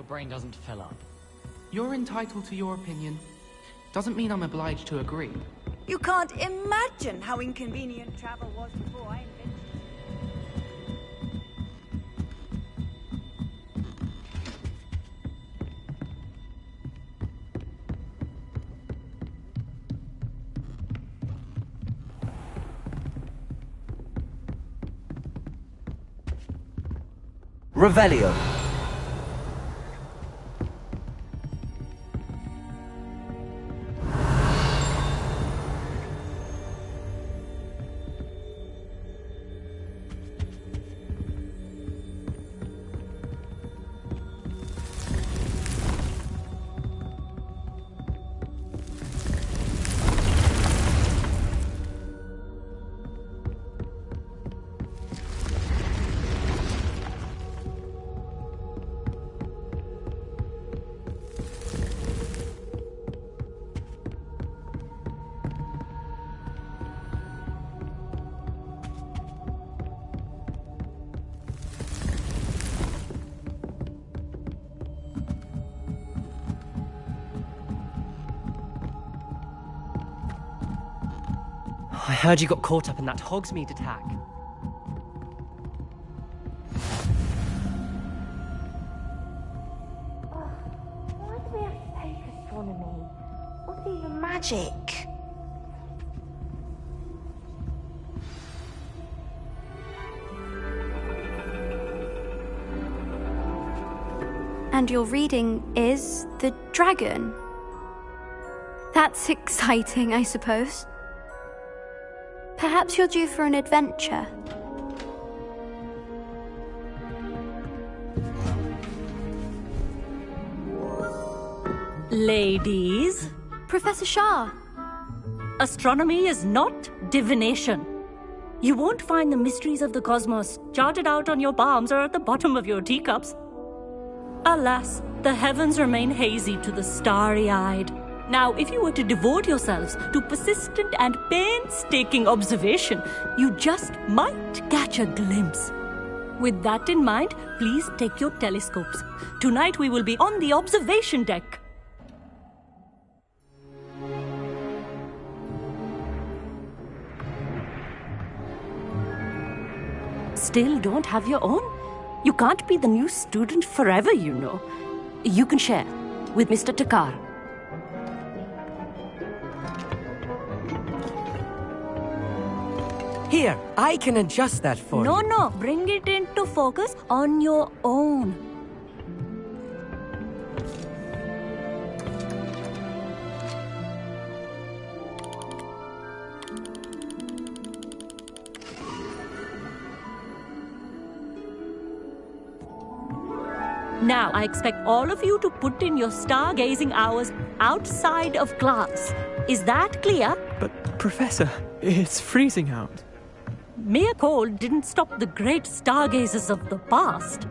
your brain doesn't fill up. You're entitled to your opinion. Doesn't mean I'm obliged to agree. You can't imagine how inconvenient travel was before I invented it. Revelio. I heard you got caught up in that Hogsmeade attack. Why do we have to take astronomy? What's even magic? And your reading is the dragon. That's exciting, I suppose. Perhaps you're due for an adventure. Ladies, Professor Shah. astronomy is not divination. You won't find the mysteries of the cosmos charted out on your palms or at the bottom of your teacups. Alas, the heavens remain hazy to the starry-eyed. Now, if you were to devote yourselves to persistent and painstaking observation, you just might catch a glimpse. With that in mind, please take your telescopes. Tonight we will be on the observation deck. Still don't have your own? You can't be the new student forever, you know. You can share with Mr. Takar. Here, I can adjust that for you. No, bring it into focus on your own. Now, I expect all of you to put in your stargazing hours outside of class. Is that clear? But, Professor, it's freezing out. Mere cold didn't stop the great stargazers of the past.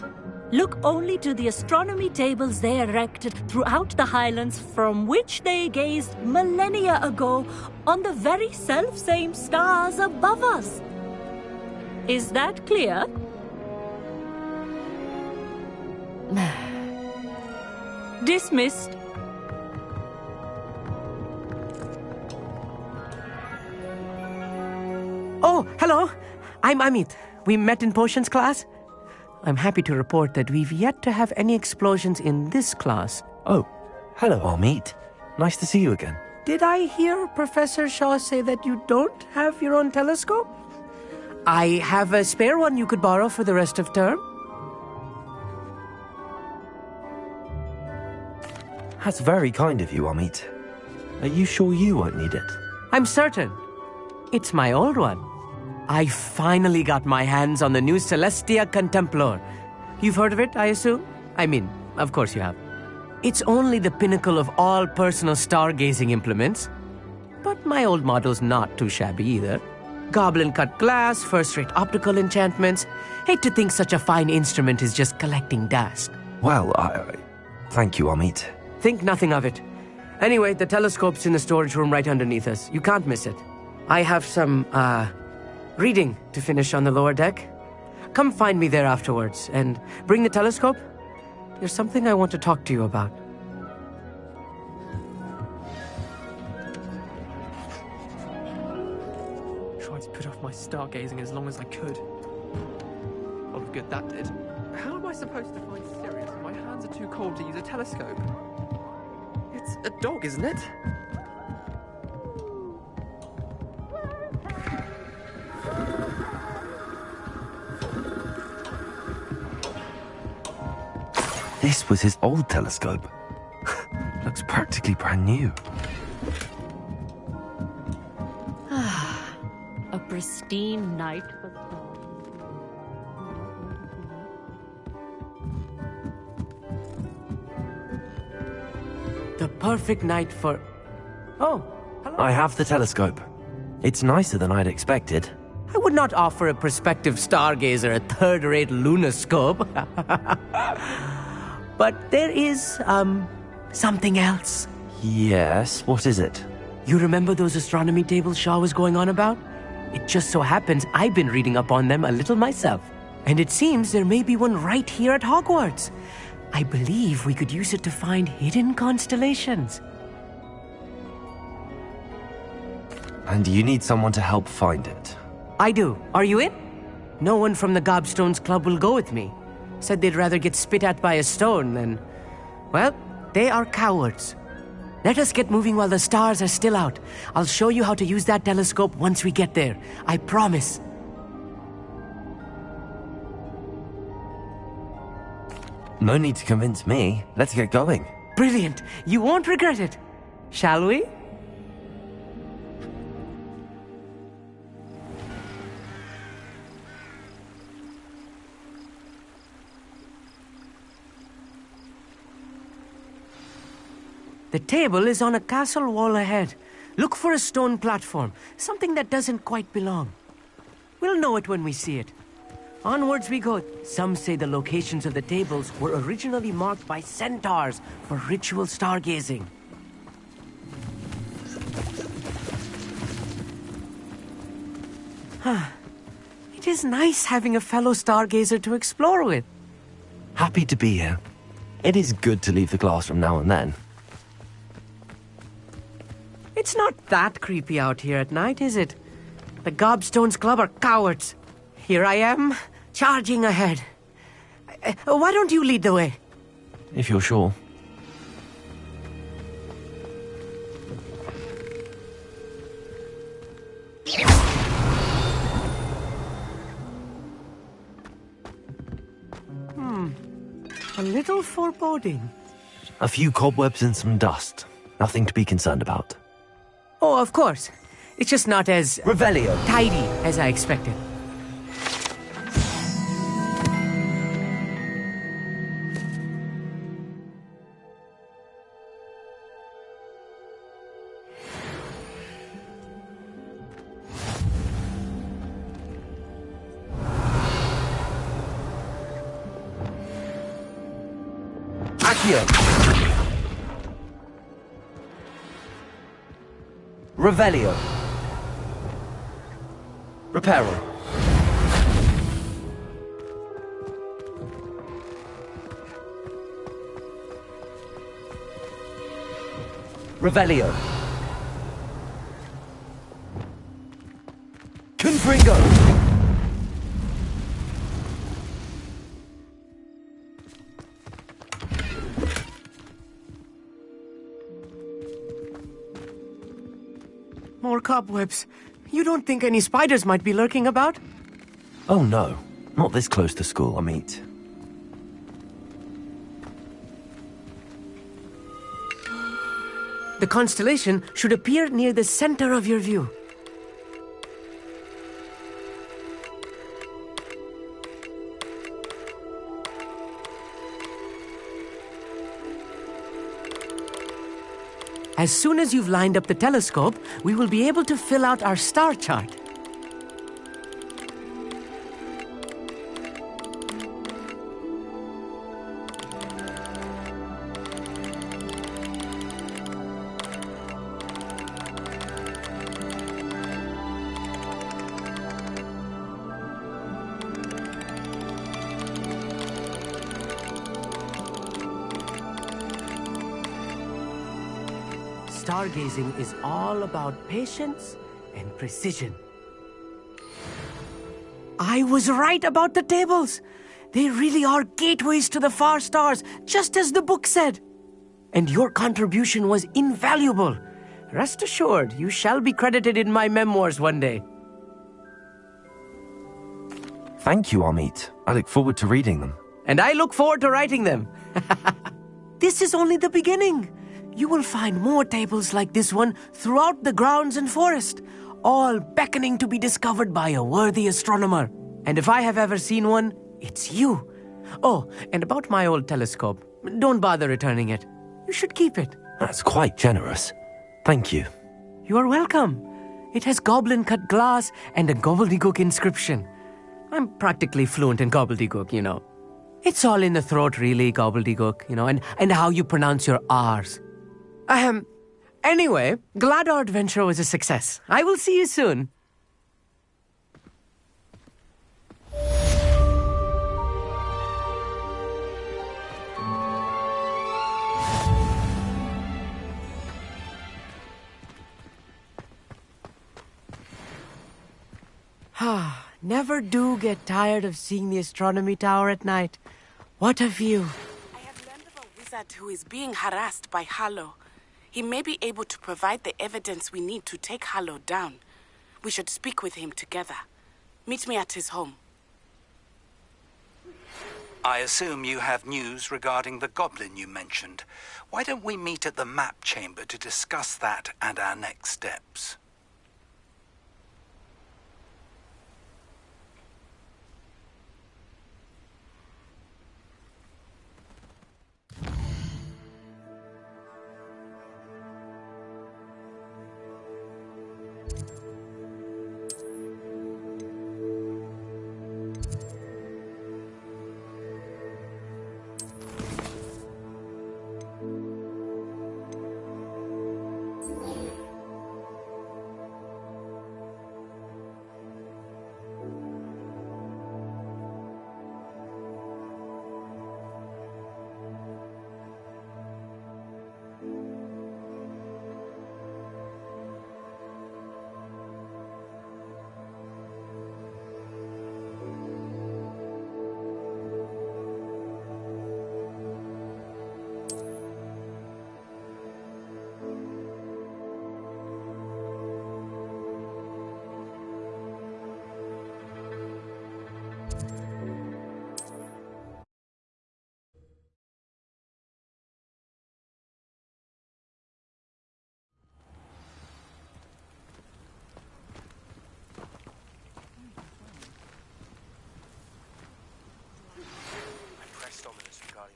Look only to the astronomy tables they erected throughout the Highlands from which they gazed millennia ago on the very self-same stars above us. Is that clear? Dismissed. Oh, hello. I'm Amit. We met in potions class. I'm happy to report that we've yet to have any explosions in this class. Oh, hello, Amit. Nice to see you again. Did I hear Professor Shaw say that you don't have your own telescope? I have a spare one you could borrow for the rest of term. That's very kind of you, Amit. Are you sure you won't need it? I'm certain. It's my old one. I finally got my hands on the new Celestia Contemplar. You've heard of it, I assume? I mean, of course you have. It's only the pinnacle of all personal stargazing implements. But my old model's not too shabby either. Goblin-cut glass, first-rate optical enchantments. Hate to think such a fine instrument is just collecting dust. Well, thank you, Amit. Think nothing of it. Anyway, the telescope's in the storage room right underneath us. You can't miss it. I have some, reading to finish on the lower deck. Come find me there afterwards, and bring the telescope. There's something I want to talk to you about. Tried to put off my stargazing as long as I could. A lot of good that did. How am I supposed to find Sirius? My hands are too cold to use a telescope. It's a dog, isn't it? This was his old telescope. Looks practically brand new. A pristine night for stars. The perfect night for... Oh, hello. I have the telescope. It's nicer than I'd expected. I would not offer a prospective stargazer a third-rate lunoscope. But there is, something else. Yes, what is it? You remember those astronomy tables Shaw was going on about? It just so happens I've been reading up on them a little myself. And it seems there may be one right here at Hogwarts. I believe we could use it to find hidden constellations. And you need someone to help find it. I do. Are you in? No one from the Gobstones Club will go with me. Said they'd rather get spit at by a stone than... Well, they are cowards. Let us get moving while the stars are still out. I'll show you how to use that telescope once we get there. I promise. No need to convince me. Let's get going. Brilliant. You won't regret it. Shall we? The table is on a castle wall ahead. Look for a stone platform, something that doesn't quite belong. We'll know it when we see it. Onwards we go. Some say the locations of the tables were originally marked by centaurs for ritual stargazing. It is nice having a fellow stargazer to explore with. Happy to be here. It is good to leave the classroom now and then. It's not that creepy out here at night, is it? The Gobstones Club are cowards. Here I am, charging ahead. Why don't you lead the way? If you're sure. A little foreboding. A few cobwebs and some dust. Nothing to be concerned about. Oh, of course. It's just not as... Revelio. tidy as I expected. Accio. Revelio. Reparo. Revelio. Confringo. More cobwebs. You don't think any spiders might be lurking about? Oh no, not this close to school, Amit. The constellation should appear near the center of your view. As soon as you've lined up the telescope, we will be able to fill out our star chart. stargazing is all about patience and precision. I was right about the tables. They really are gateways to the far stars, just as the book said. And your contribution was invaluable. Rest assured, you shall be credited in my memoirs one day. Thank you, Amit. I look forward to reading them. And I look forward to writing them. This is only the beginning. You will find more tables like this one throughout the grounds and forest, all beckoning to be discovered by a worthy astronomer. And if I have ever seen one, it's you. Oh, and about my old telescope, don't bother returning it. You should keep it. That's quite generous. Thank you. You are welcome. It has goblin-cut glass and a gobbledygook inscription. I'm practically fluent in gobbledygook, you know. It's all in the throat, really, gobbledygook, you know, and how you pronounce your R's. Anyway, glad our adventure was a success. I will see you soon. Never do get tired of seeing the astronomy tower at night. What a view. I have learned of a wizard who is being harassed by Harlow. He may be able to provide the evidence we need to take Harlow down. We should speak with him together. Meet me at his home. I assume you have news regarding the goblin you mentioned. Why don't we meet at the map chamber to discuss that and our next steps?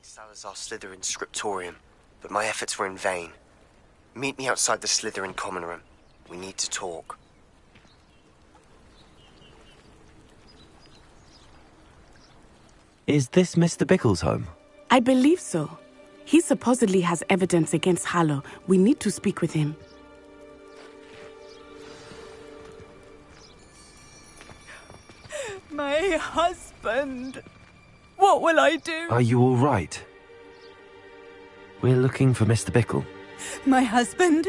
Salazar's Slytherin scriptorium, but my efforts were in vain. Meet me outside the Slytherin common room. We need to talk. Is this Mr. Bickle's home? I believe so. He supposedly has evidence against Harlow. We need to speak with him. My husband. What will I do? Are you all right? We're looking for Mr. Bickle. My husband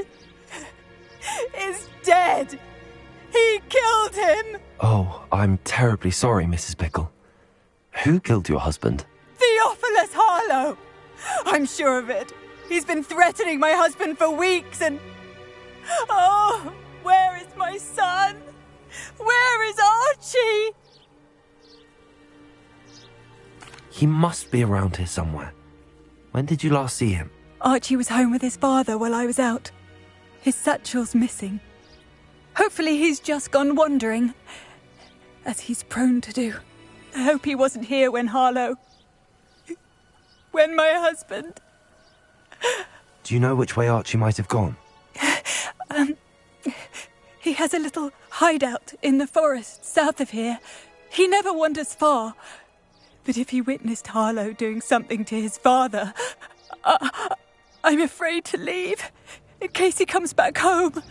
is dead. He killed him. Oh, I'm terribly sorry, Mrs. Bickle. Who killed your husband? Theophilus Harlow. I'm sure of it. He's been threatening my husband for weeks and... Oh, where is my son? Where is Archie? He must be around here somewhere. When did you last see him? Archie was home with his father while I was out. His satchel's missing. Hopefully he's just gone wandering, as he's prone to do. I hope he wasn't here when my husband... Do you know which way Archie might have gone? He has a little hideout in the forest south of here. He never wanders far. But if he witnessed Harlow doing something to his father, I'm afraid to leave, in case he comes back home.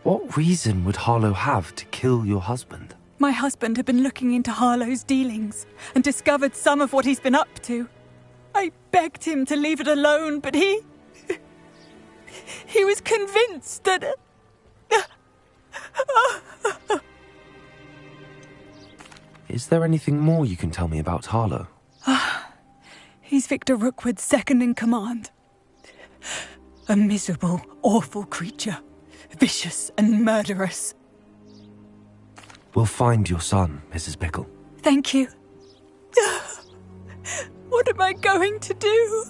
What reason would Harlow have to kill your husband? My husband had been looking into Harlow's dealings and discovered some of what he's been up to. I begged him to leave it alone, but he was convinced that... Is there anything more you can tell me about Harlow? He's Victor Rookwood's second in command. A miserable, awful creature. Vicious and murderous. We'll find your son, Mrs. Bickle. Thank you. What am I going to do?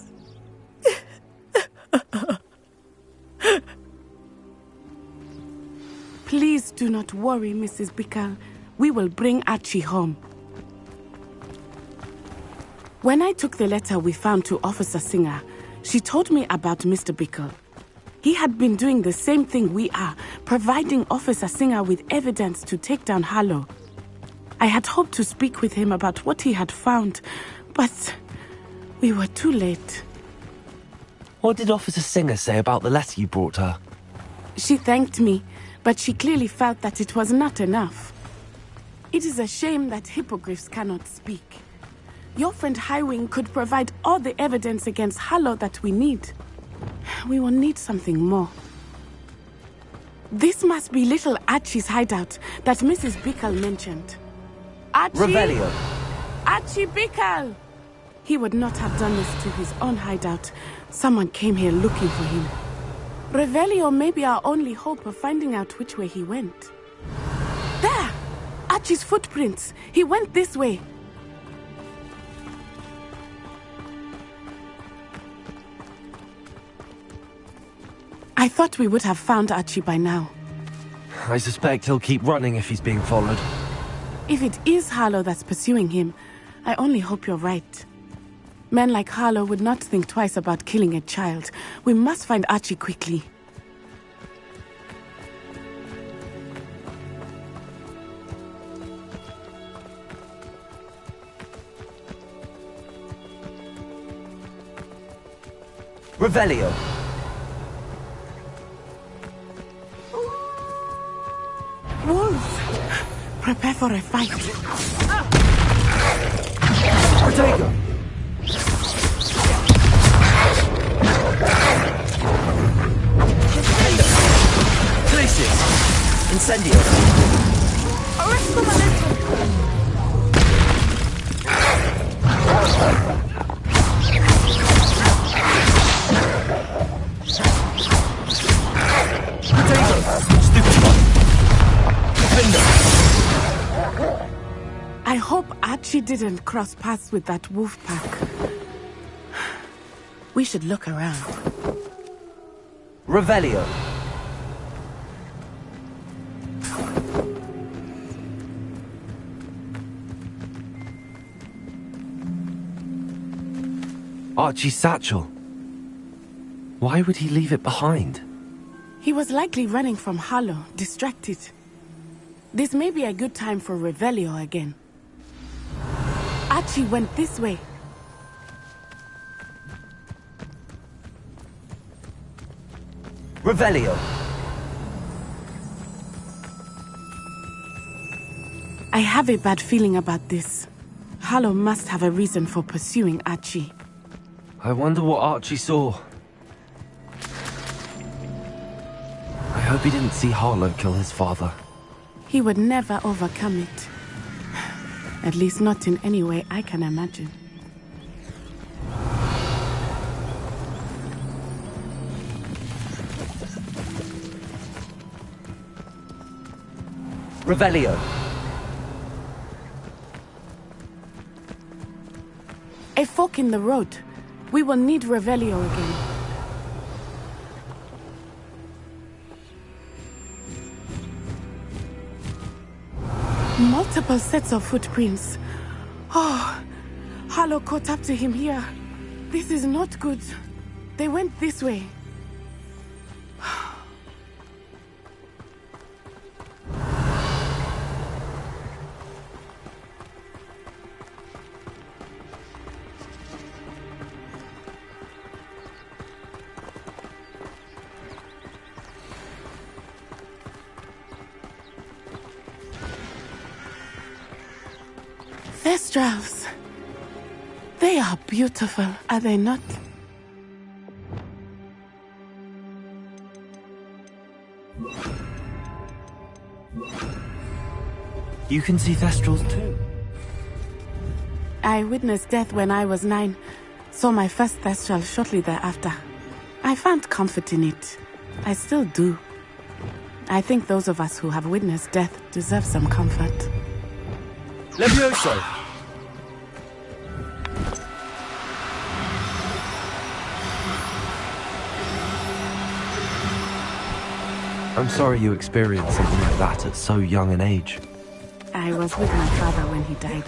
Please do not worry, Mrs. Bickle. We will bring Archie home. When I took the letter we found to Officer Singer, she told me about Mr. Bickle. He had been doing the same thing we are, providing Officer Singer with evidence to take down Harlow. I had hoped to speak with him about what he had found, but we were too late. What did Officer Singer say about the letter you brought her? She thanked me, but she clearly felt that it was not enough. It is a shame that hippogriffs cannot speak. Your friend Highwing could provide all the evidence against Harlow that we need. We will need something more. This must be little Archie's hideout that Mrs. Bickle mentioned. Archie! Revelio. Archie Bickle! He would not have done this to his own hideout. Someone came here looking for him. Revelio may be our only hope of finding out which way he went. There! Archie's footprints. He went this way. I thought we would have found Archie by now. I suspect he'll keep running if he's being followed. If it is Harlow that's pursuing him, I only hope you're right. Men like Harlow would not think twice about killing a child. We must find Archie quickly. Revelio. Wolves! Prepare for a fight. Protego. Glacius. Incendio. Arresto Malento! I hope Archie didn't cross paths with that wolf pack. We should look around. Revelio. Archie's satchel. Why would he leave it behind? He was likely running from Harlow, distracted. This may be a good time for Revelio again. Archie went this way. Revelio. I have a bad feeling about this. Harlow must have a reason for pursuing Archie. I wonder what Archie saw. I hope he didn't see Harlow kill his father. He would never overcome it. At least not in any way I can imagine. Revelio. A fork in the road. We will need Revelio again. Multiple sets of footprints. Oh, Harlow caught up to him here. This is not good. They went this way. Thestrals. They are beautiful, are they not? You can see Thestrals too. I witnessed death when I was 9. Saw my first Thestral shortly thereafter. I found comfort in it. I still do. I think those of us who have witnessed death deserve some comfort. Levioso! I'm sorry you experienced something like that at so young an age. I was with my father when he died.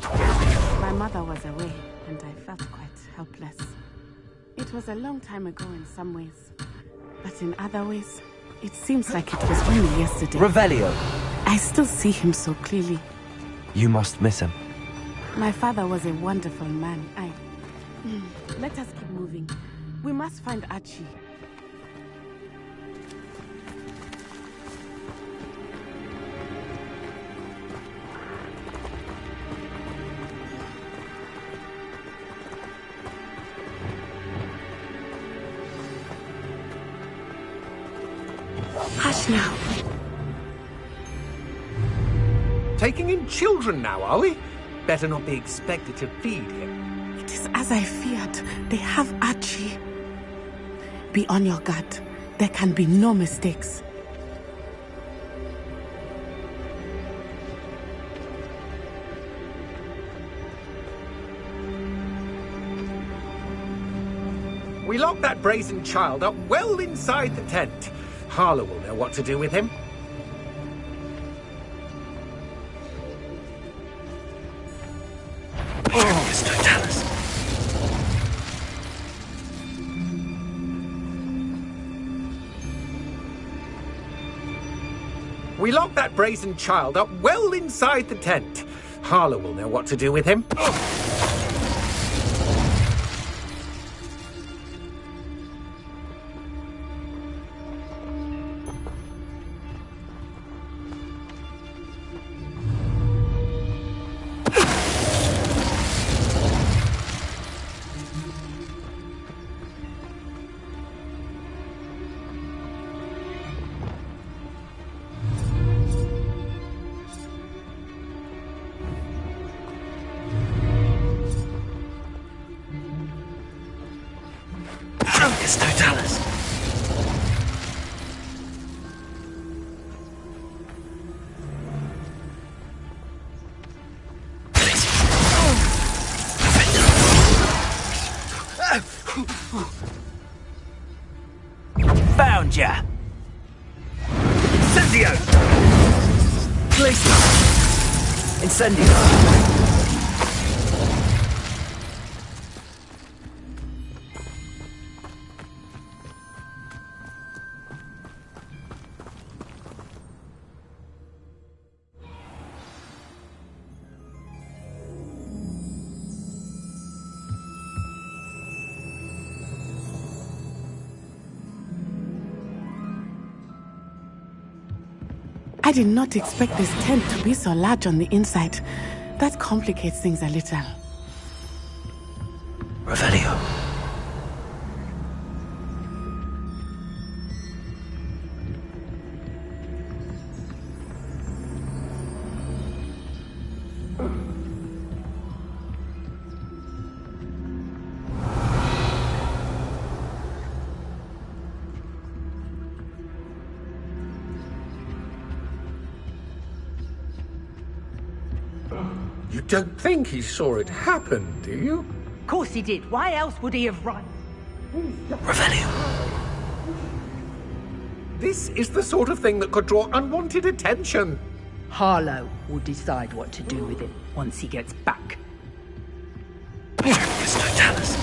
My mother was away, and I felt quite helpless. It was a long time ago in some ways, but in other ways, it seems like it was only yesterday. Revelio! I still see him so clearly. You must miss him. My father was a wonderful man. Let us keep moving. We must find Archie. Hush now. Taking in children now, are we? Better not be expected to feed him. It is as I feared. They have Archie. Be on your guard. There can be no mistakes. We locked that brazen child up well inside the tent. Harlow will know what to do with him. We locked that brazen child up well inside the tent. Harlow will know what to do with him. Found ya! Incendio! Glacier! Incendio! I did not expect this tent to be so large on the inside. That complicates things a little. Revelio. You don't think he saw it happen, do you? Of course he did. Why else would he have run? Revelio. This is the sort of thing that could draw unwanted attention. Harlow will decide what to do with him once he gets back. Yes, Totalis.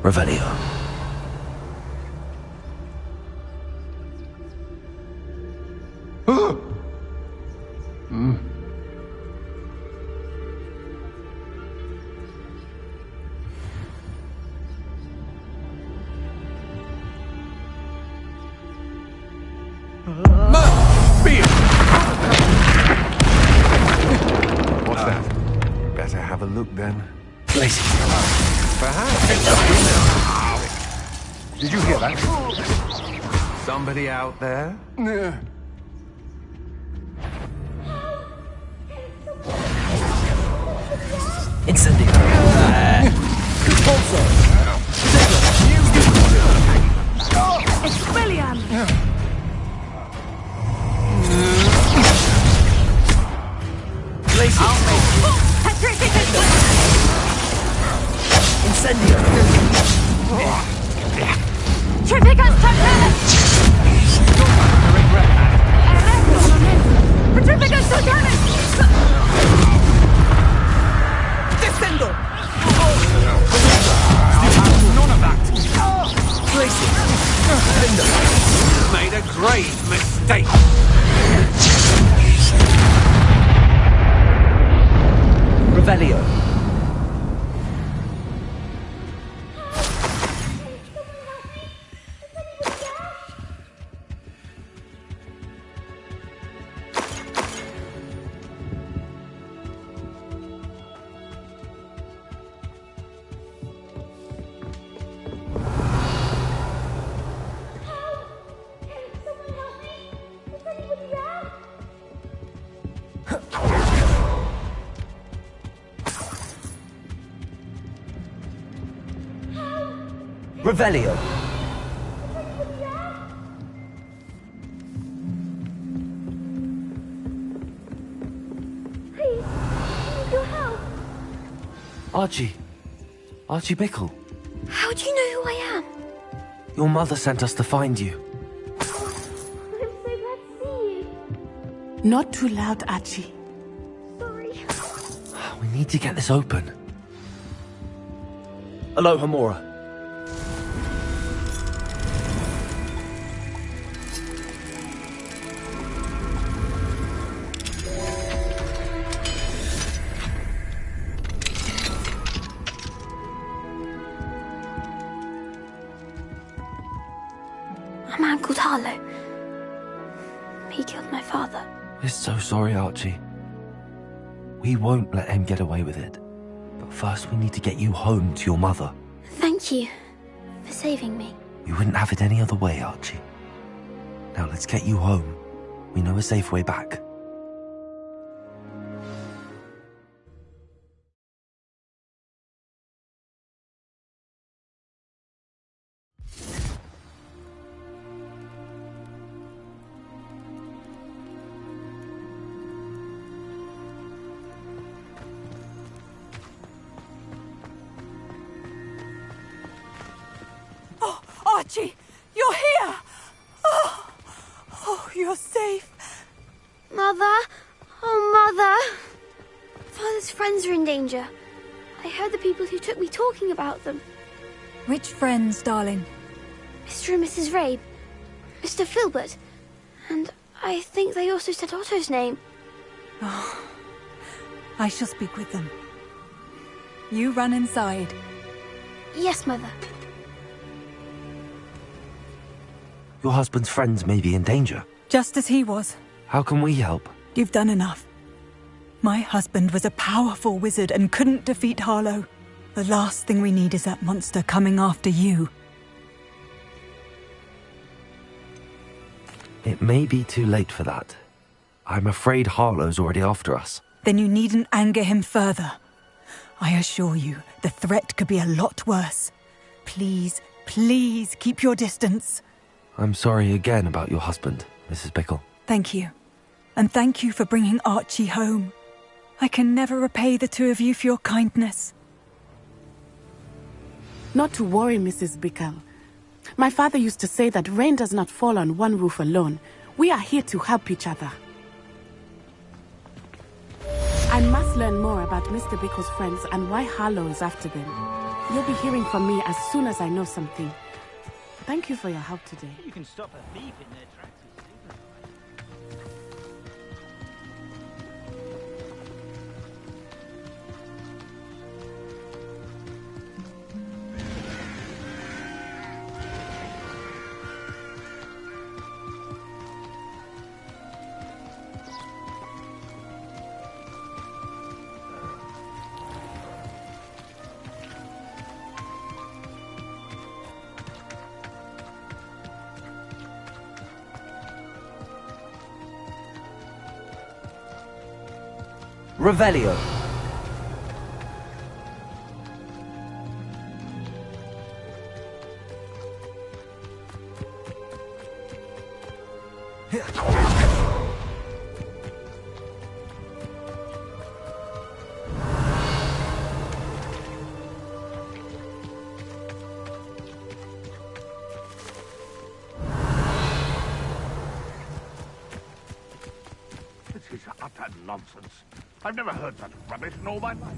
Revelio. What's that? Better have a look then. Lacey. Perhaps. Did you hear that? Somebody out there? Incendio. Compulso. Expelliarm! Lacey. Incendio. Tripicus Totalis! Tripicus Totalis! Descendo. None of that. Lacey. Made a grave mistake. Revelio. Revelio. Please, I need your help. Archie. Archie Bickle. How do you know who I am? Your mother sent us to find you. I'm so glad to see you. Not too loud, Archie. Sorry. We need to get this open. Aloha Mora. A man called Harlow. He killed my father. We're so sorry, Archie. We won't let him get away with it. But first we need to get you home to your mother. Thank you for saving me. You wouldn't have it any other way, Archie. Now let's get you home. We know a safe way back. Archie, you're here! Oh, you're safe. Mother! Oh, Mother! Father's friends are in danger. I heard the people who took me talking about them. Which friends, darling? Mr. and Mrs. Rabe, Mr. Filbert, and I think they also said Otto's name. Oh, I shall speak with them. You run inside. Yes, Mother. Your husband's friends may be in danger. Just as he was. How can we help? You've done enough. My husband was a powerful wizard and couldn't defeat Harlow. The last thing we need is that monster coming after you. It may be too late for that. I'm afraid Harlow's already after us. Then you needn't anger him further. I assure you, the threat could be a lot worse. Please, please keep your distance. I'm sorry again about your husband, Mrs. Bickle. Thank you. And thank you for bringing Archie home. I can never repay the two of you for your kindness. Not to worry, Mrs. Bickle. My father used to say that rain does not fall on one roof alone. We are here to help each other. I must learn more about Mr. Bickle's friends and why Harlow is after them. You'll be hearing from me as soon as I know something. Thank you for your help today. You can stop a thief in their tracks. Revelio. This is utter nonsense. I've never heard such rubbish in all my life.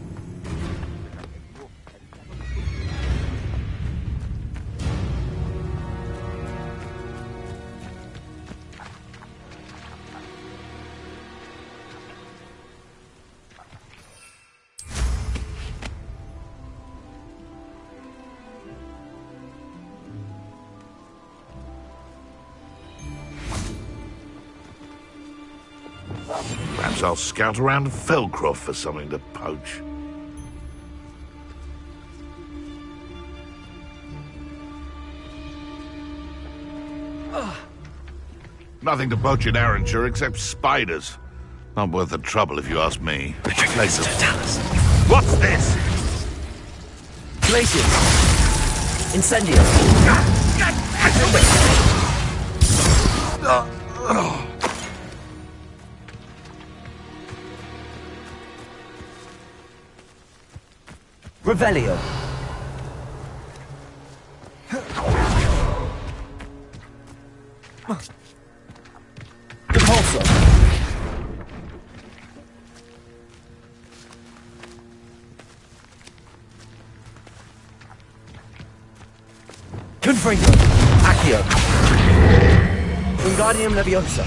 Perhaps I'll scout around Felcroft for something to poach. Nothing to poach in Arranshire except spiders. Not worth the trouble if you ask me. What's this? Glaciers. Incendio. Revelio. Repulsor. Confringo. Accio. Wingardium Leviosa.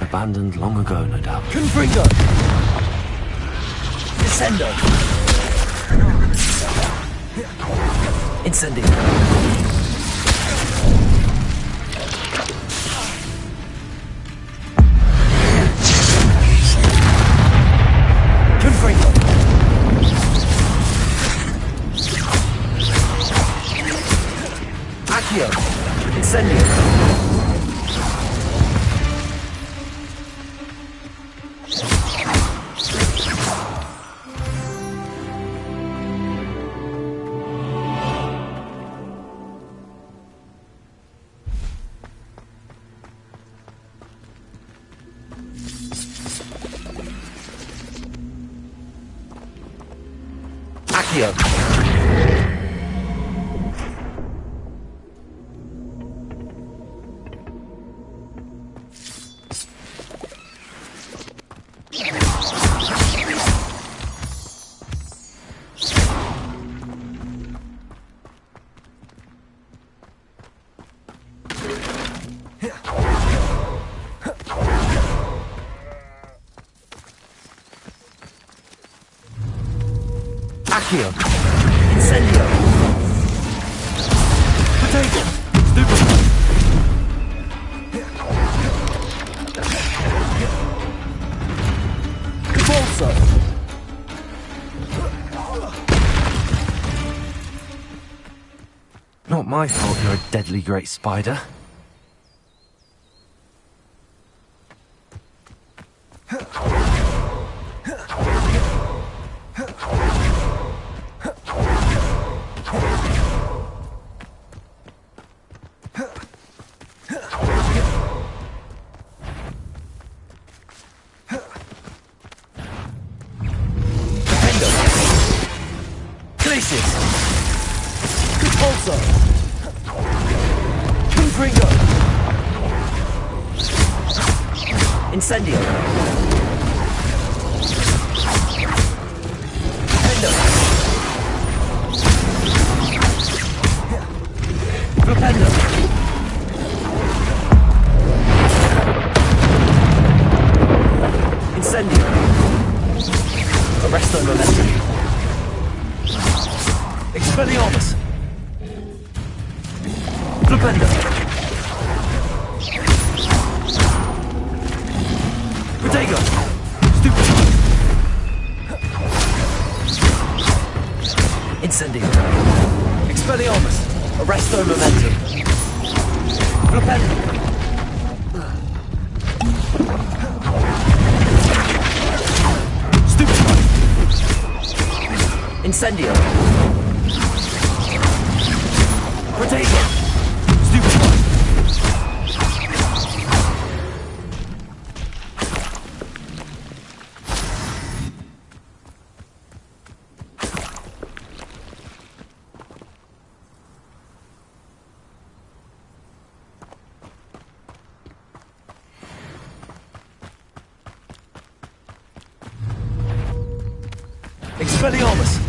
Abandoned long ago, no doubt. Confringo. Descendo. Incendio. Confringo. Accio! Incendio! Accio! Accio! Incendio! Potato! Stupid! Convulso! Not my fault you're a deadly great spider. Convulso! Confringo! Incendio! Pendo! Flipendo! Incendio! Arresto momentum! Expelliarmus! Flipendo! Protego! Stupid! Incendio! Expelliarmus! Arresto momentum! Flipendo! Stupid! Incendio! Protego! Stupid! Expelliarmus!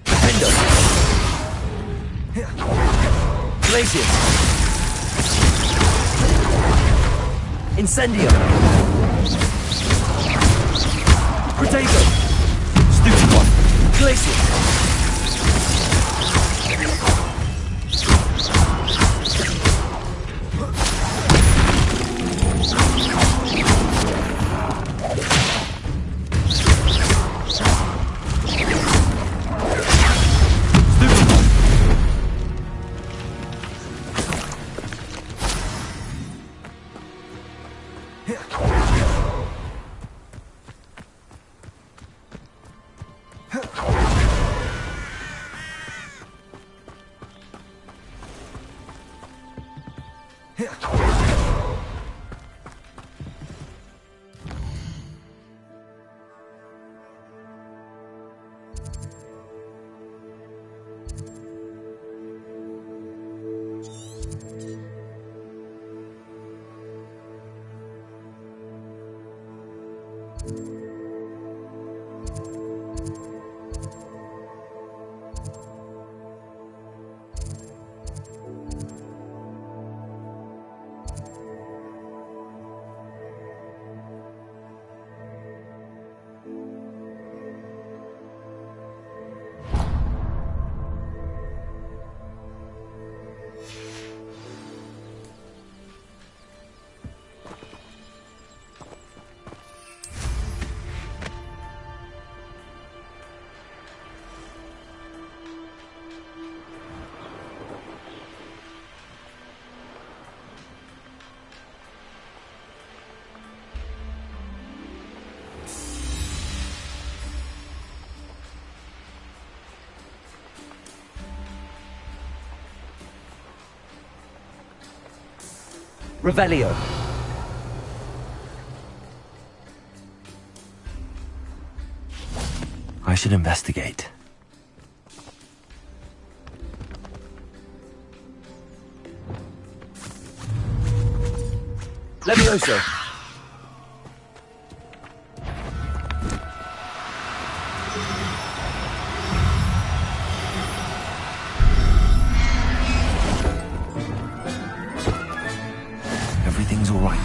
Pendo! Glacius! Incendio! Protego! Stupid one! Glacius! Revelio. I should investigate. Levioso. Everything's all right.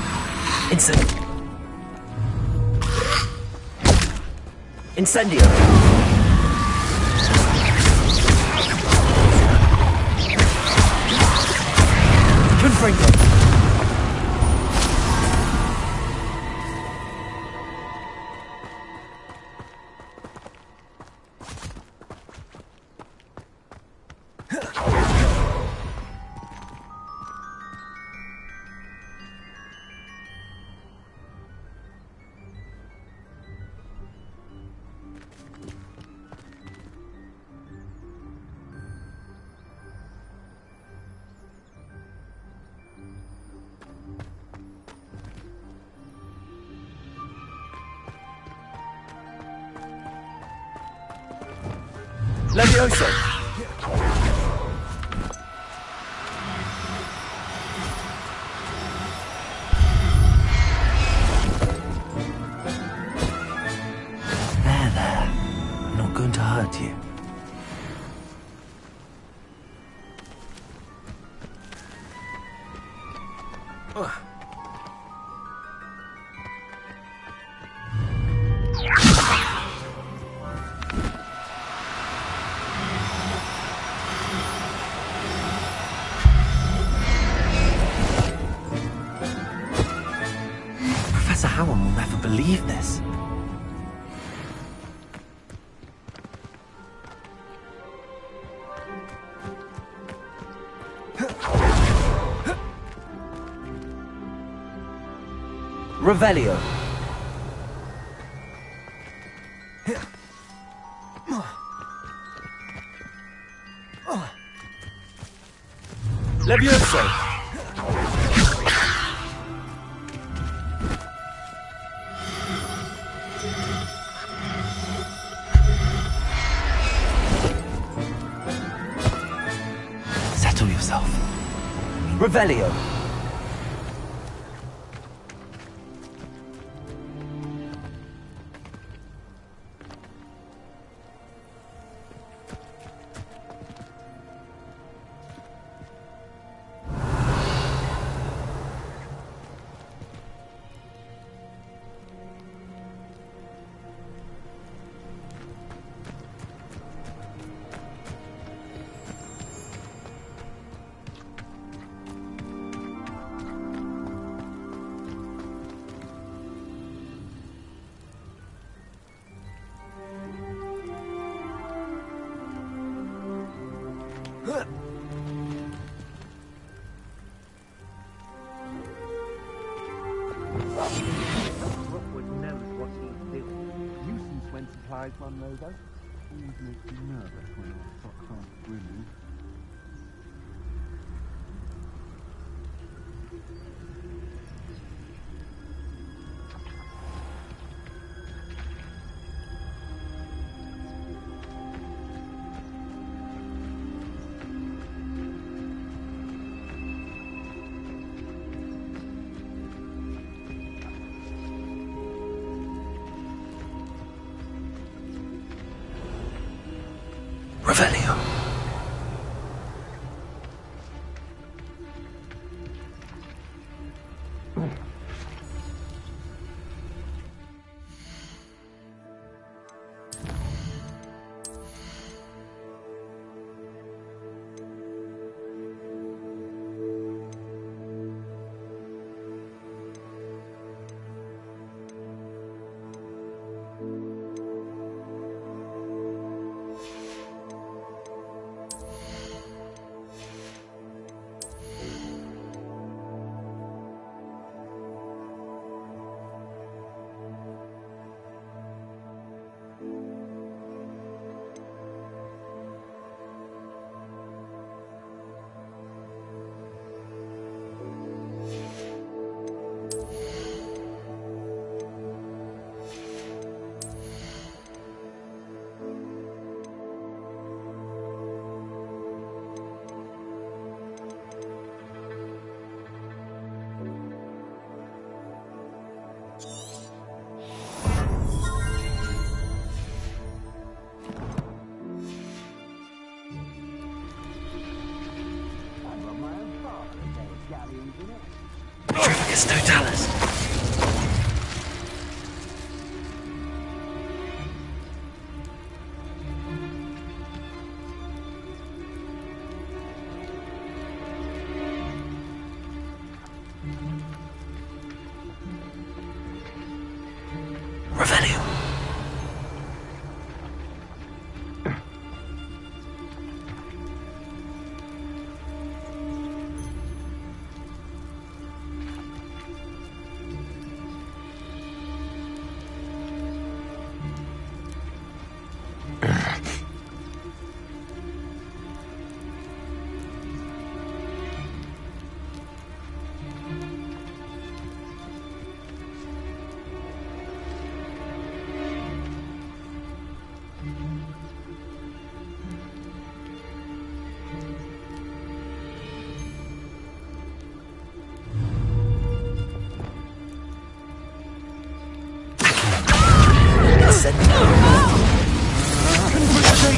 Incendio. Confringo. Levioso. There. I'm not going to hurt you. Professor Howell will never believe this. Revelio. Levioso. Settle yourself. Revelio. Rookwood knows what he's doing. Nuisance when supplies run low, though. Always makes me nervous when I stop half grinning. Revelio. Petrificus totalis. Revelio.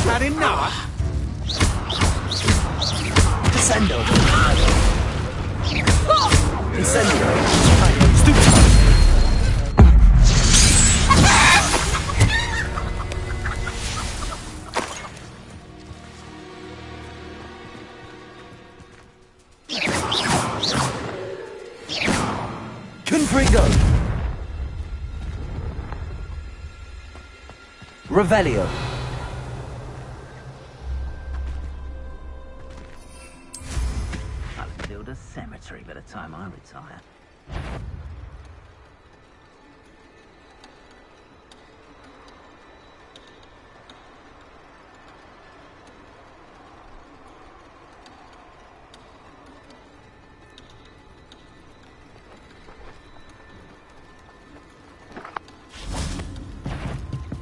Had enough. Descendo. Incendio. Confringo. Revelio. I'll build a cemetery by the time I retire.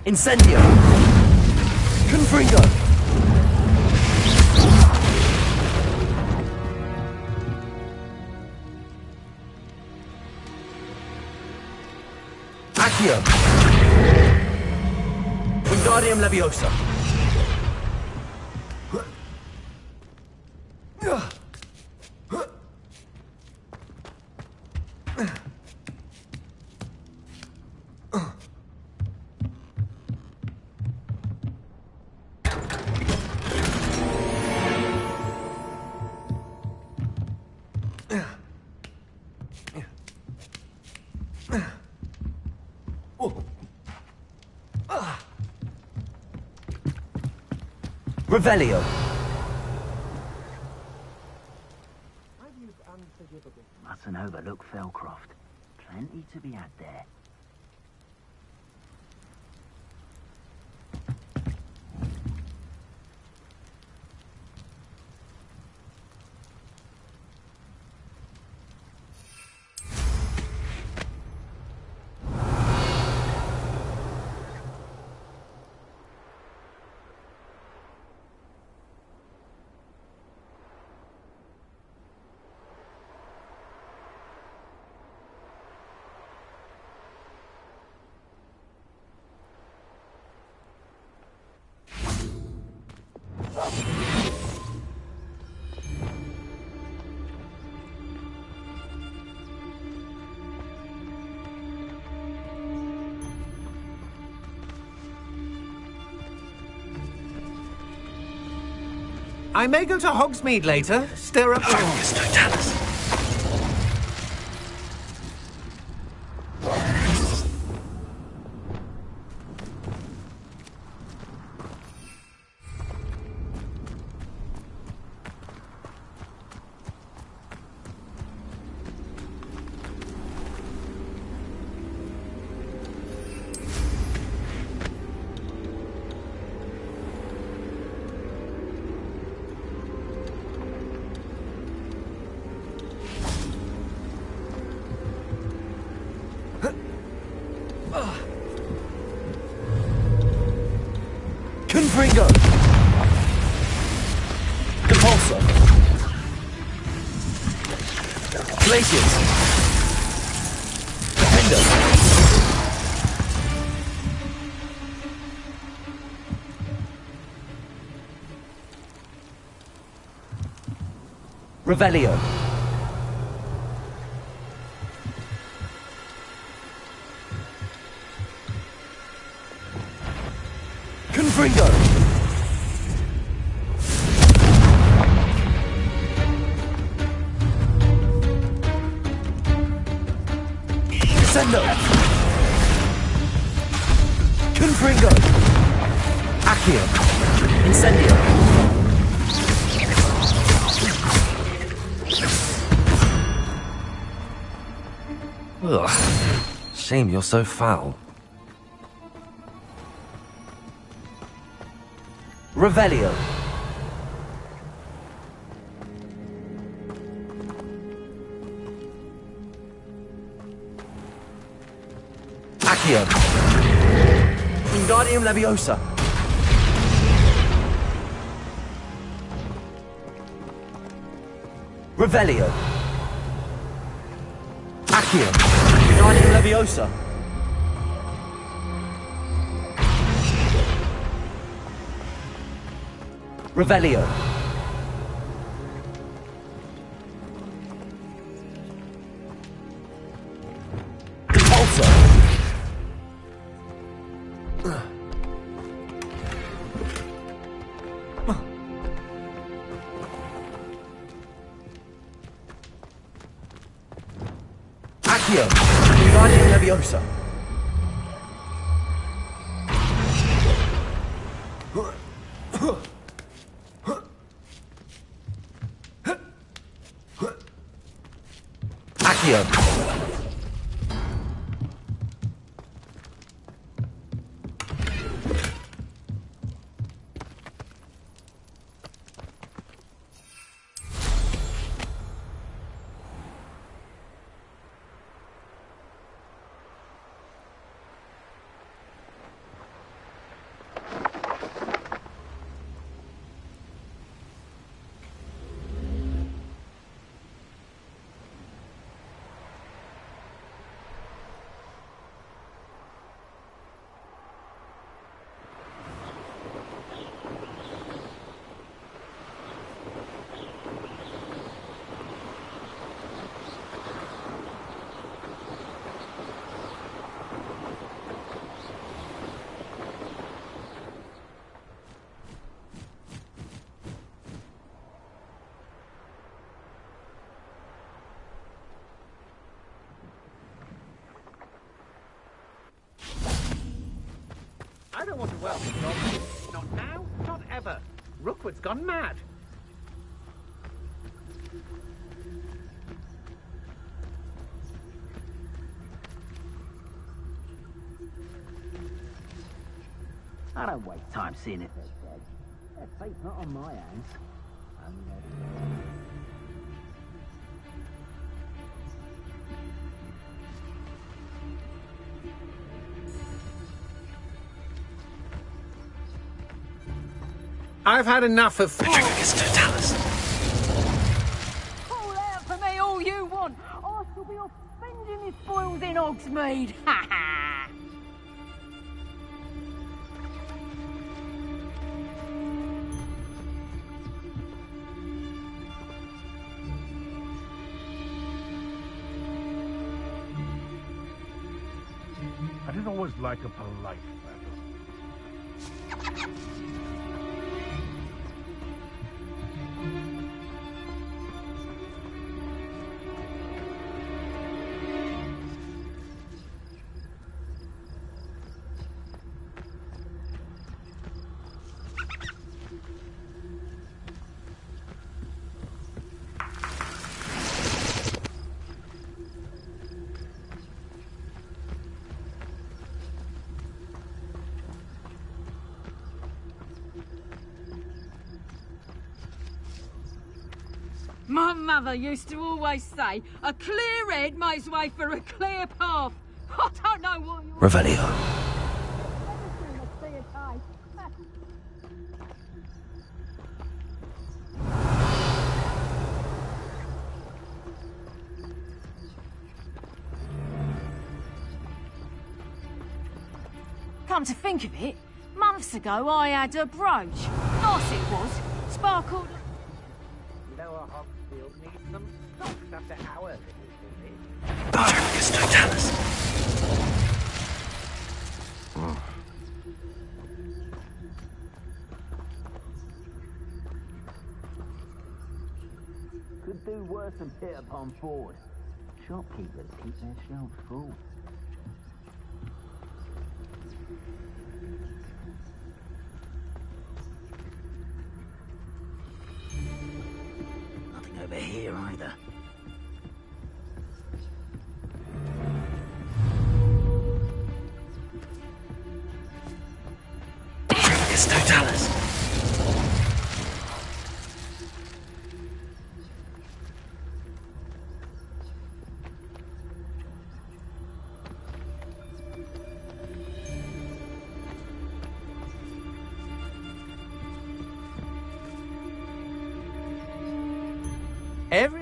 Incendio. Confringo. Accio. Wingardium Leviosa. Revelio. Mustn't overlook Felcroft. Plenty to be had there. I may go to Hogsmeade later. Stir up. Petrificus totalis. Confringo. Compulso. Glacius. Defendo. Revelio. Confringo! Descendo! Confringo! Accio! Incendio! Ugh. Shame you're so foul. Revelio. Accio. Wingardium Leviosa. Revelio. Accio. Wingardium Leviosa. Revelio. Compulso. Accio. Wingardium Leviosa. Accio. I don't want to welcome Dog. Not now, not ever. Rookwood's gone mad. I don't waste time seeing if they're dead. Their fate's not on my hands. I've had enough of... Totalis. Call out for me all you want. I shall be off spending my spoils in Hogsmeade. Ha ha! I didn't always like a polite battle. My mother used to always say, a clear head makes way for a clear path. I don't know what you... Revelio. Come to think of it, months ago I had a brooch. Nice it was. Sparkled... Lower Hogsfield needs some socks after our little visit. Barticus Totalis. do worse than pit upon board. Shopkeepers keep their shelves full. Nothing over here either. It's Totalis.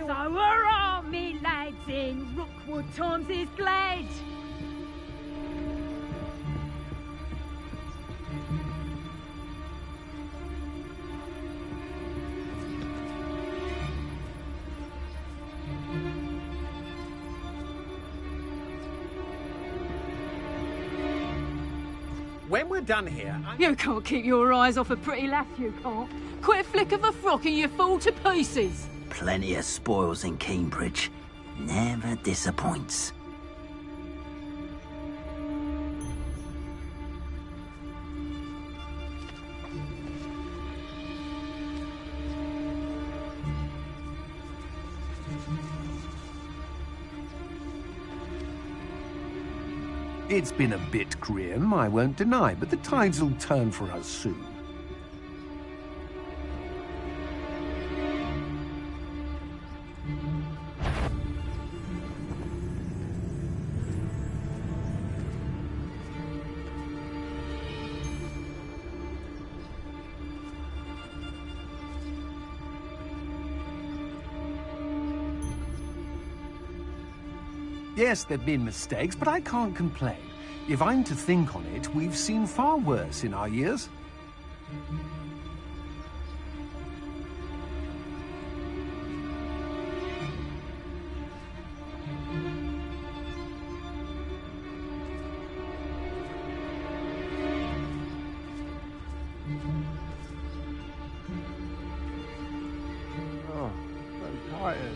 So hurrah, me lads, in Rookwood times is glad. When we're done here, You can't keep your eyes off a pretty lass, you can't. Quit a flick of a frock and you fall to pieces. Plenty of spoils in Cambridge. Never disappoints. It's been a bit grim, I won't deny, but the tides will turn for us soon. Yes, there've been mistakes, but I can't complain. If I'm to think on it, we've seen far worse in our years. Oh, so tired.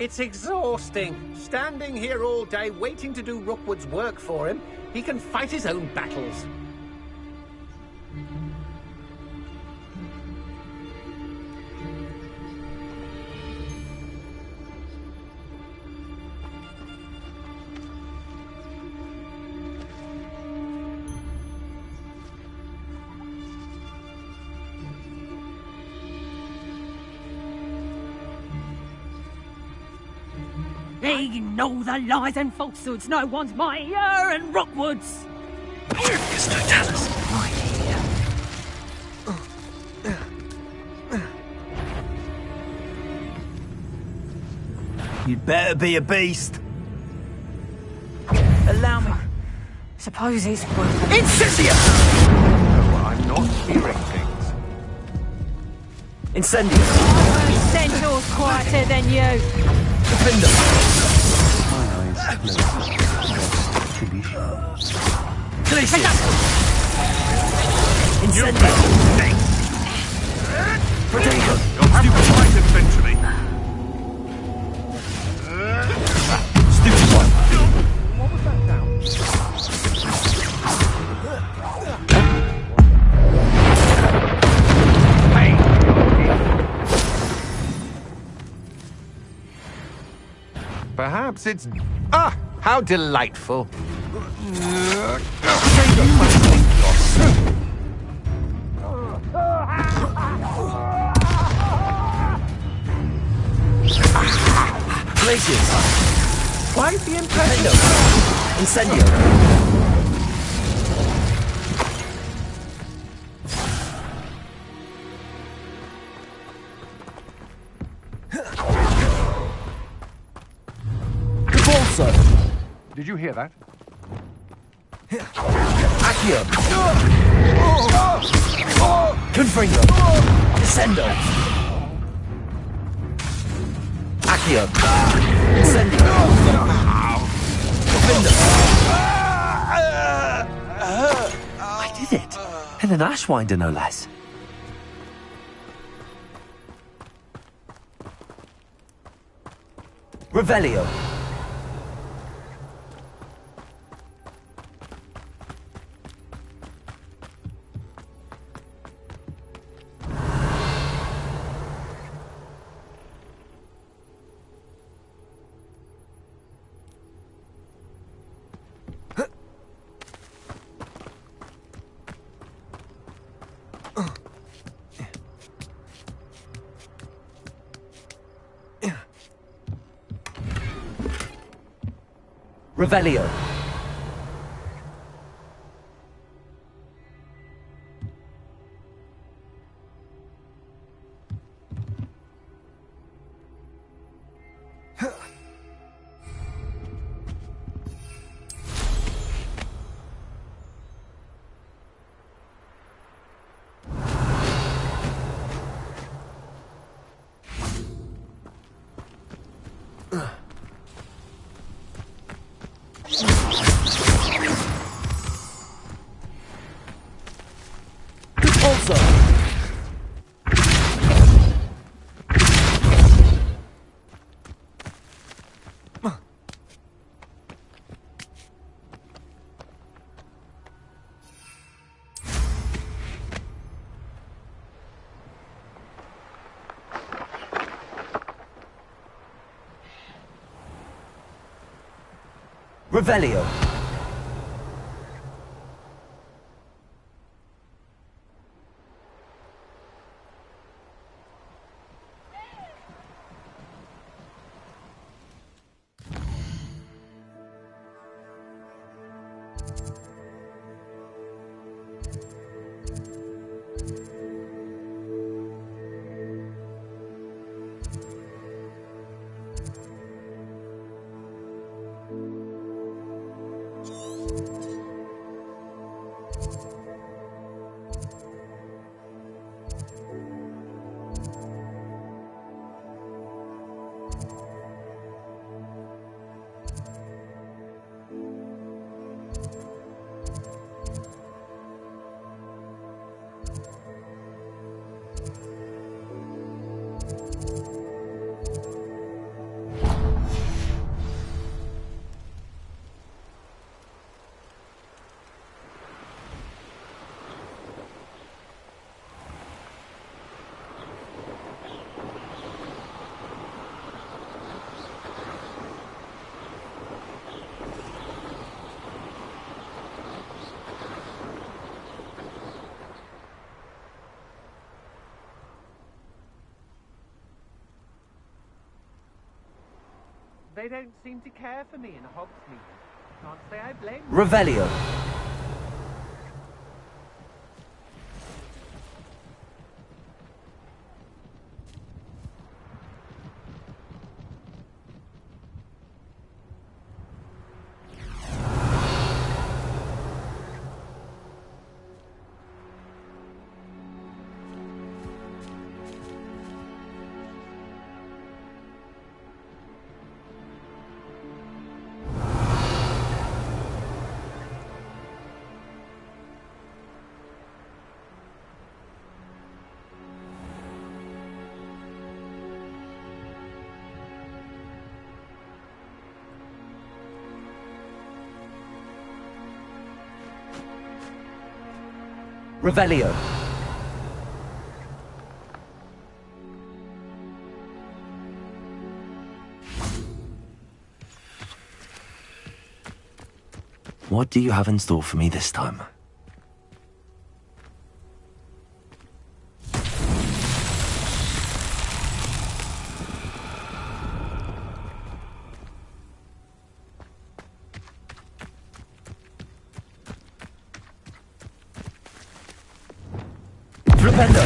it's exhausting. Standing here all day waiting to do Rookwood's work for him. He can fight his own battles. They know the lies and falsehoods no one's mightier and Rookwood's. It's Totalis. You'd better be a beast. Allow me. Suppose he's Incendio! No, I'm not hearing things. Incendio! Centaur's quieter than you. Defender! My eyes closed. Tradition. Glacius! Incendio! Potato! Your stupid might eventually. Stupid one! What was that now? Perhaps it's... Ah! How delightful. Glacius! Quite the impression. Incendio! Did you hear that? Accio! Confringo! Descendo! Accio! Descendo! Confringo! I did it! And an Ashwinder, no less. Revelio. Revelio. Also. Revelio. They don't seem to care for me in Hogsmeade. Can't say I blame them. Revelio. Revelio. What do you have in store for me this time? Flipendo!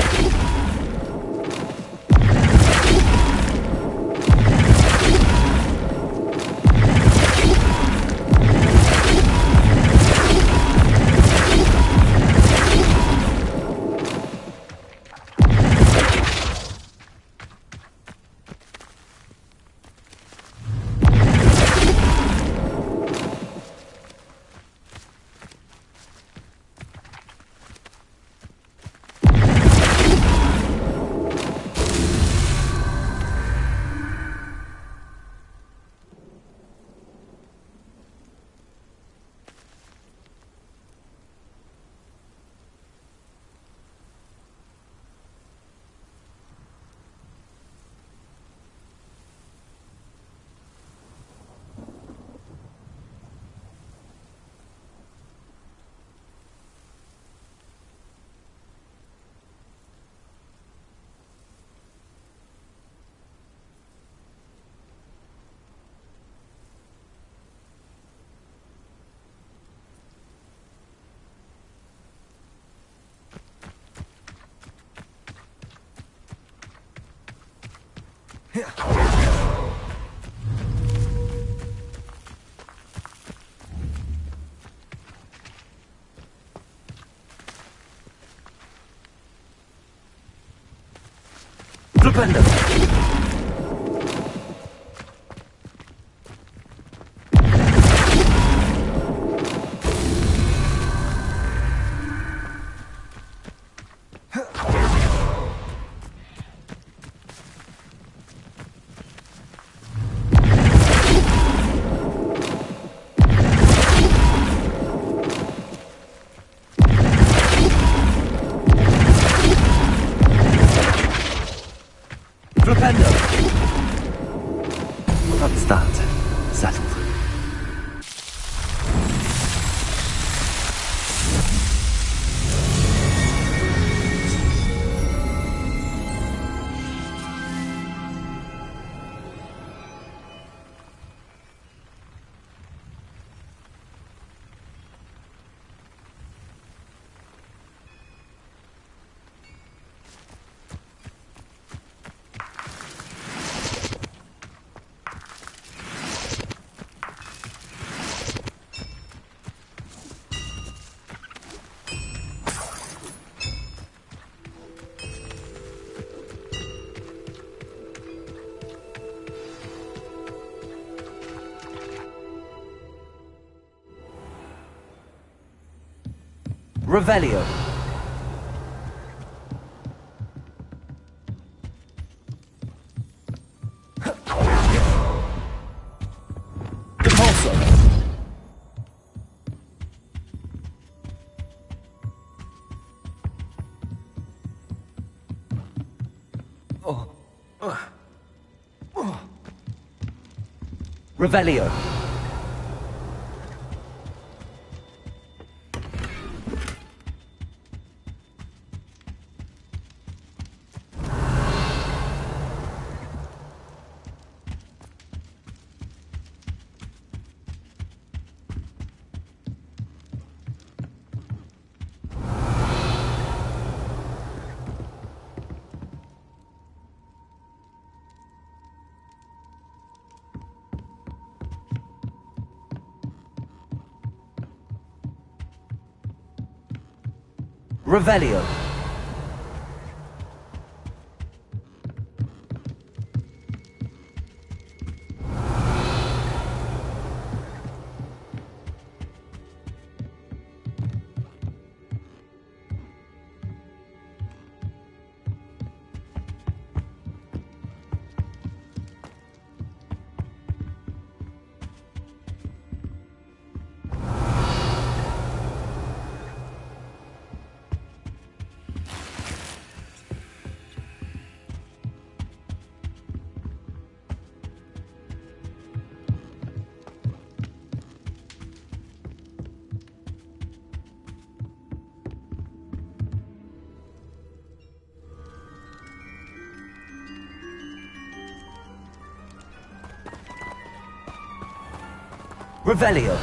Flipendo. That's that. Settled. Revelio. Depulso. Revelio. Revelio. Revelio.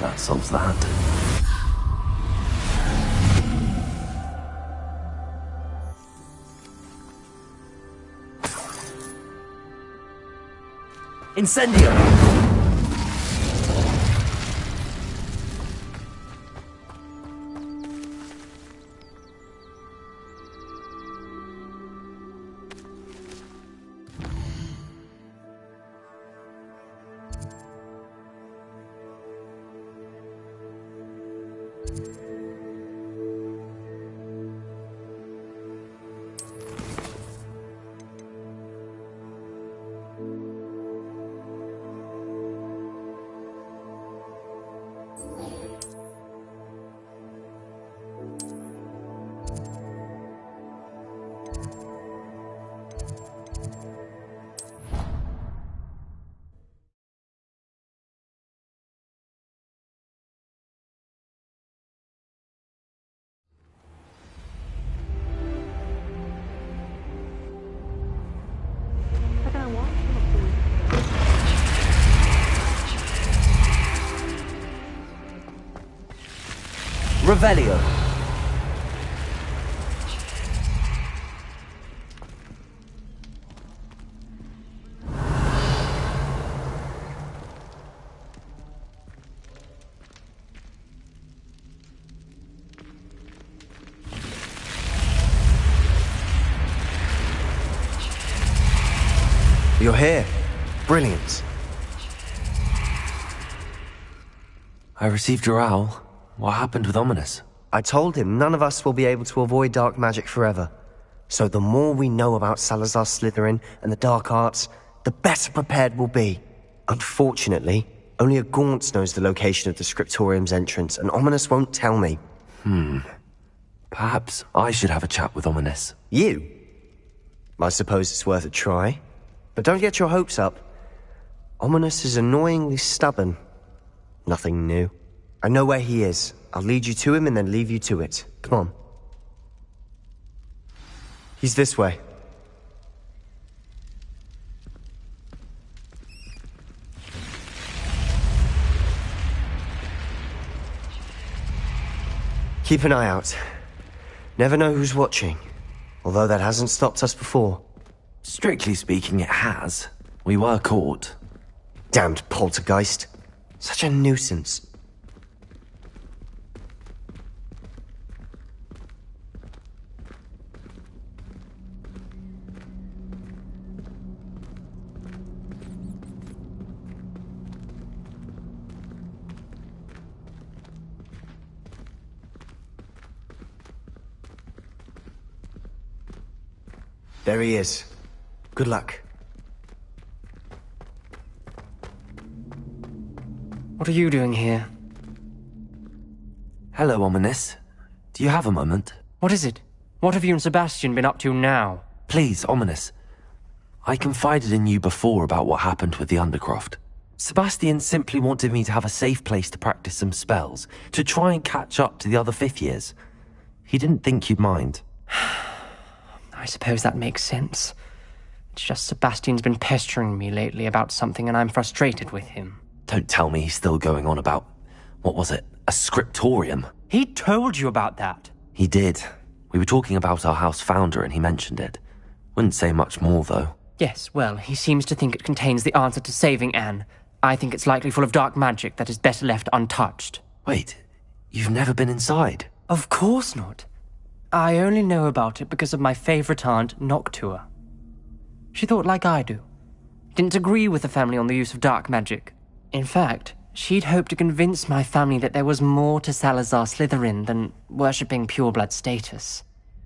that solves that. Incendio! Revelio. You're here. Brilliant. I received your owl. What happened with Ominous? I told him none of us will be able to avoid dark magic forever. So the more we know about Salazar Slytherin and the dark arts, the better prepared we'll be. Unfortunately, only a Gaunt knows the location of the Scriptorium's entrance, and Ominous won't tell me. Perhaps I should have a chat with Ominous. You? I suppose it's worth a try. But don't get your hopes up. Ominous is annoyingly stubborn. Nothing new. I know where he is. I'll lead you to him and then leave you to it. Come on. He's this way. Keep an eye out. Never know who's watching. Although that hasn't stopped us before. Strictly speaking, it has. We were caught. Damned poltergeist. Such a nuisance. There he is. Good luck. What are you doing here? Hello, Ominous. Do you have a moment? What is it? What have you and Sebastian been up to now? Please, Ominous. I confided in you before about what happened with the Undercroft. Sebastian simply wanted me to have a safe place to practice some spells, to try and catch up to the other fifth years. He didn't think you'd mind. I suppose that makes sense. It's just Sebastian's been pestering me lately about something and I'm frustrated with him. Don't tell me he's still going on about, what was it, a scriptorium? He told you about that. He did. We were talking about our house founder and he mentioned it. Wouldn't say much more, though. Yes, well, he seems to think it contains the answer to saving Anne. I think it's likely full of dark magic that is better left untouched. Wait, you've never been inside? Of course not. I only know about it because of my favourite aunt, Noctua. She thought like I do. Didn't agree with the family on the use of dark magic. In fact, she'd hoped to convince my family that there was more to Salazar Slytherin than worshipping pureblood status.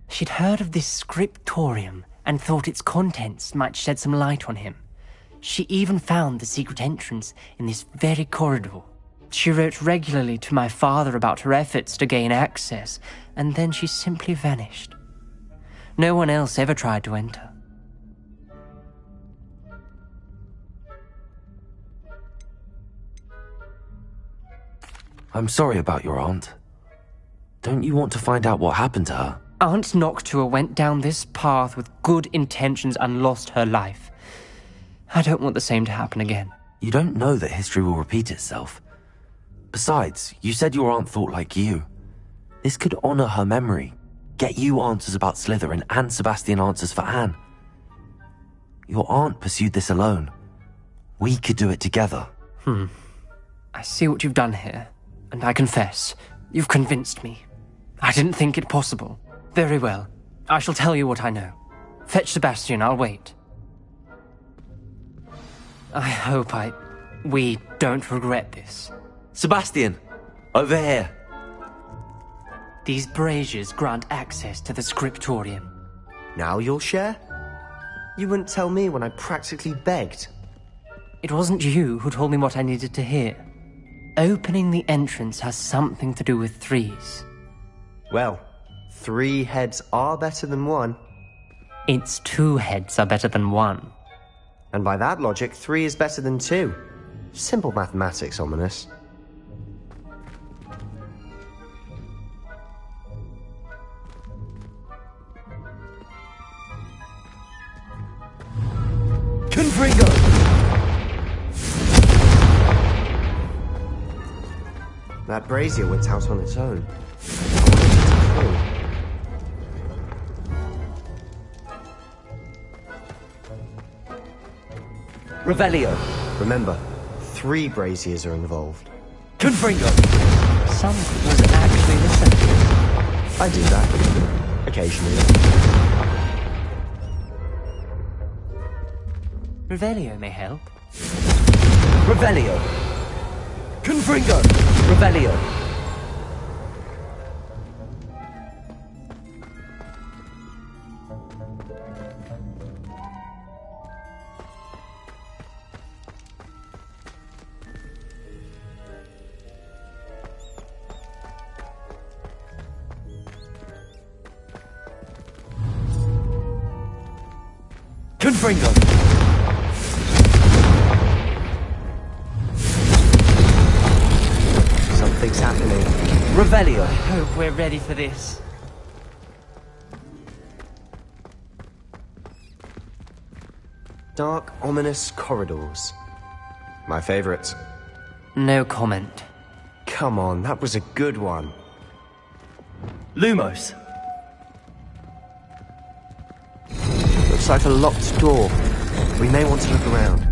She'd heard of this scriptorium and thought its contents might shed some light on him. She even found the secret entrance in this very corridor. She wrote regularly to my father about her efforts to gain access, and then she simply vanished. No one else ever tried to enter. I'm sorry about your aunt. Don't you want to find out what happened to her? Aunt Noctua went down this path with good intentions and lost her life. I don't want the same to happen again. You don't know that history will repeat itself. Besides, you said your aunt thought like you. This could honor her memory, get you answers about Slytherin and Sebastian answers for Anne. Your aunt pursued this alone. We could do it together. I see what you've done here, and I confess, you've convinced me. I didn't think it possible. Very well. I shall tell you what I know. Fetch Sebastian, I'll wait. I hope we don't regret this. Sebastian, over here. These braziers grant access to the scriptorium. Now you'll share? You wouldn't tell me when I practically begged. It wasn't you who told me what I needed to hear. Opening the entrance has something to do with threes. Well, 3 heads are better than 1. It's 2 heads are better than 1. And by that logic, 3 is better than 2. Simple mathematics, Ominous. Confringo! That brazier went out on its own. Revelio. Remember, 3 braziers are involved. Confringo! Some people actually listen. I do that. Occasionally. Revelio may help. Revelio! Confringo! Revelio! Confringo! Something's happening. Revelio! I hope we're ready for this. Dark, ominous corridors. My favorite. No comment. Come on, that was a good one. Lumos! Looks like a locked door. We may want to look around.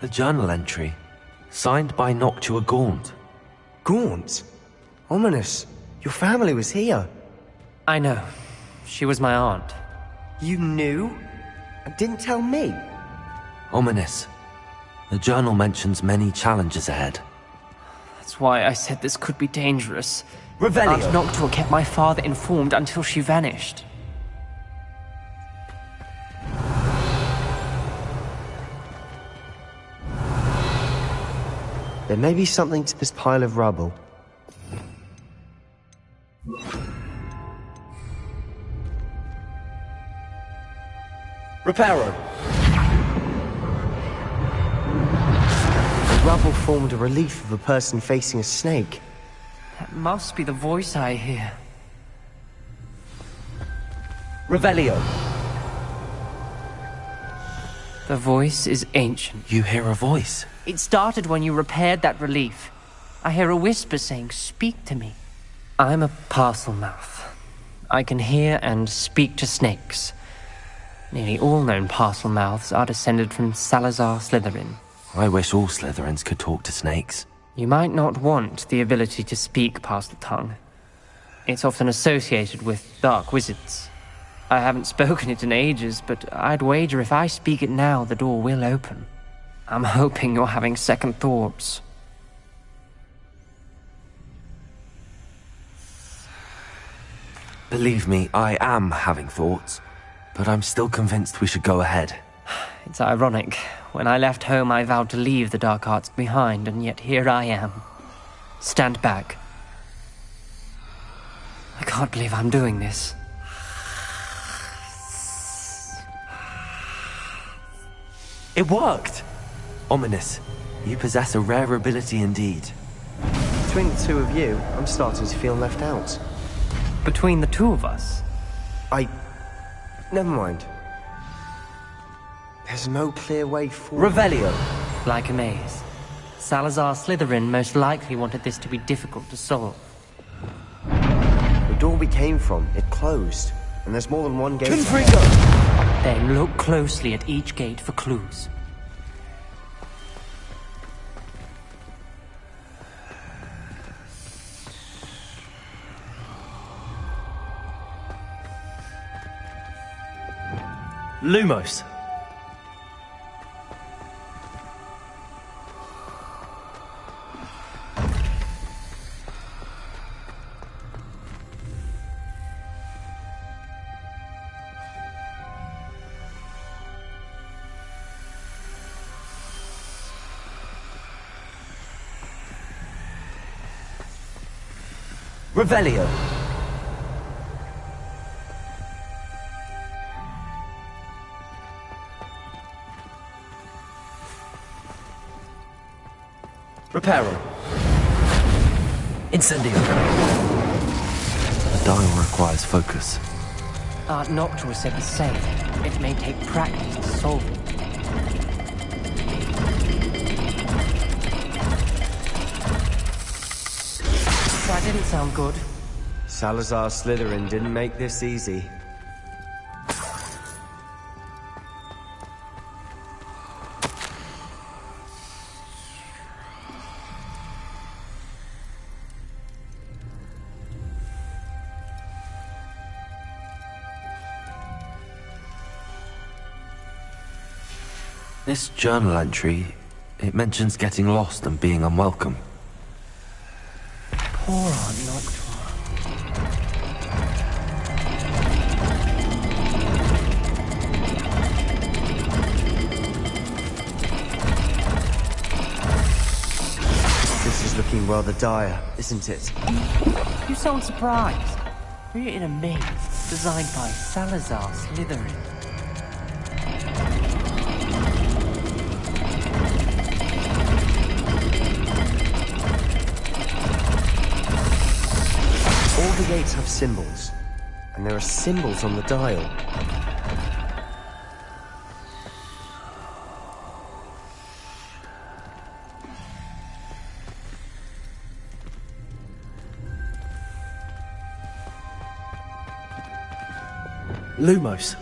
A journal entry, signed by Noctua Gaunt. Gaunt? Ominous. Your family was here. I know. She was my aunt. You knew? And didn't tell me? Ominous. The journal mentions many challenges ahead. That's why I said this could be dangerous. Revelio! Aunt Noctua kept my father informed until she vanished. There may be something to this pile of rubble. Reparo! The rubble formed a relief of a person facing a snake. That must be the voice I hear. Revelio! The voice is ancient. You hear a voice? It started when you repaired that relief. I hear a whisper saying, "Speak to me." I'm a parcel mouth. I can hear and speak to snakes. Nearly all known parcel mouths are descended from Salazar Slytherin. I wish all Slytherins could talk to snakes. You might not want the ability to speak parcel tongue. It's often associated with dark wizards. I haven't spoken it in ages, but I'd wager if I speak it now, the door will open. I'm hoping you're having second thoughts. Believe me, I am having thoughts, but I'm still convinced we should go ahead. It's ironic. When I left home, I vowed to leave the dark arts behind, and yet here I am. Stand back. I can't believe I'm doing this. It worked! Ominous. You possess a rare ability indeed. Between the two of you, I'm starting to feel left out. Between the two of us? Never mind. There's no clear way forward. Revelio. Like a maze. Salazar Slytherin most likely wanted this to be difficult to solve. The door we came from, it closed. And there's more than one gate. Confringo! Then look closely at each gate for clues. Lumos. Revelio. Reparo. Incendio. The dial requires focus. Art Noctua said the same. It may take practice to solve it. That didn't sound good. Salazar Slytherin didn't make this easy. This journal entry, it mentions getting lost and being unwelcome. Poor Art Noctua. This is looking rather dire, isn't it? You sound surprised. We're in a maze designed by Salazar Slytherin. All the gates have symbols, and there are symbols on the dial. Lumos.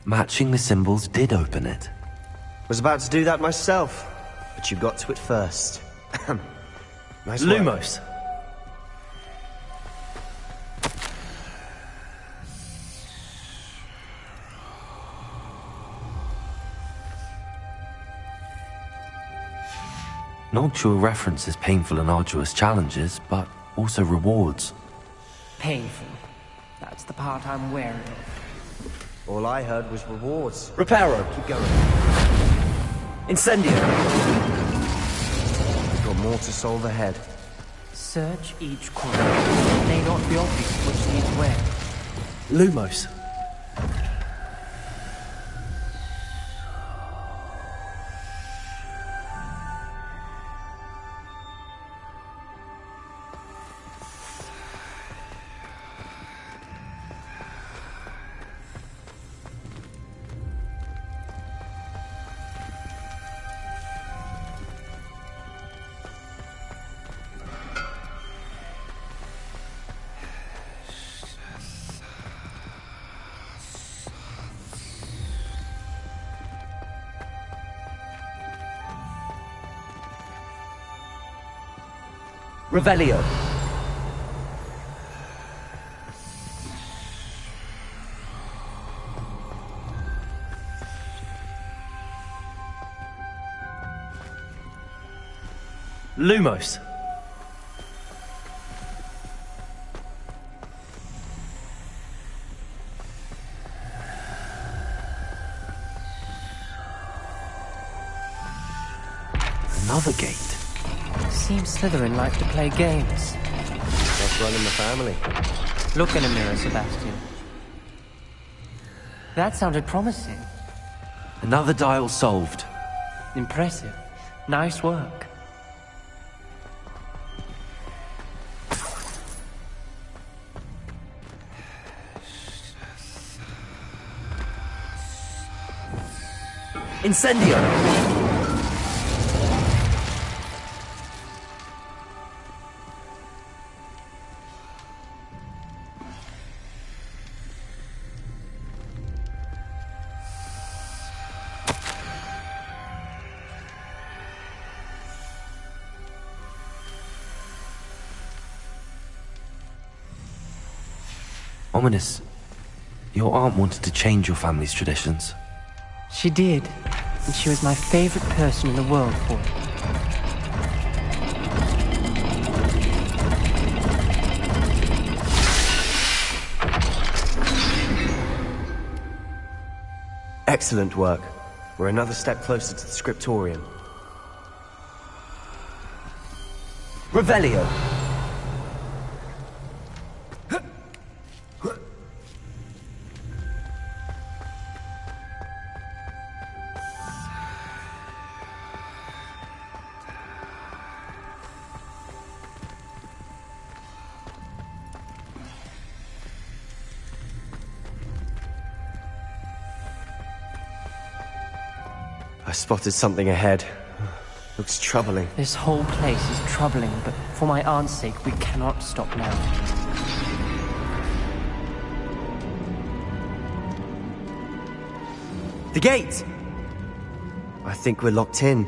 Matching the symbols did open it. Was about to do that myself, but you got to it first. Nice work. Lumos. Noctua references painful and arduous challenges, but also rewards. Painful. That's the part I'm wary of. All I heard was rewards. Reparo. Keep going. Incendio. We've got more to solve ahead. Search each corner. It may not be obvious which leads where. Lumos. Revelio. Lumos. Another gate. Seems Slytherin like to play games. What's running the family? Look in a mirror, Sebastian. That sounded promising. Another dial solved. Impressive. Nice work. Incendio! Ominous. Your aunt wanted to change your family's traditions. She did, and she was my favorite person in the world for it. Excellent work. We're another step closer to the scriptorium. Revelio. I spotted something ahead. Looks troubling. This whole place is troubling, but for my aunt's sake, we cannot stop now. The gate! I think we're locked in.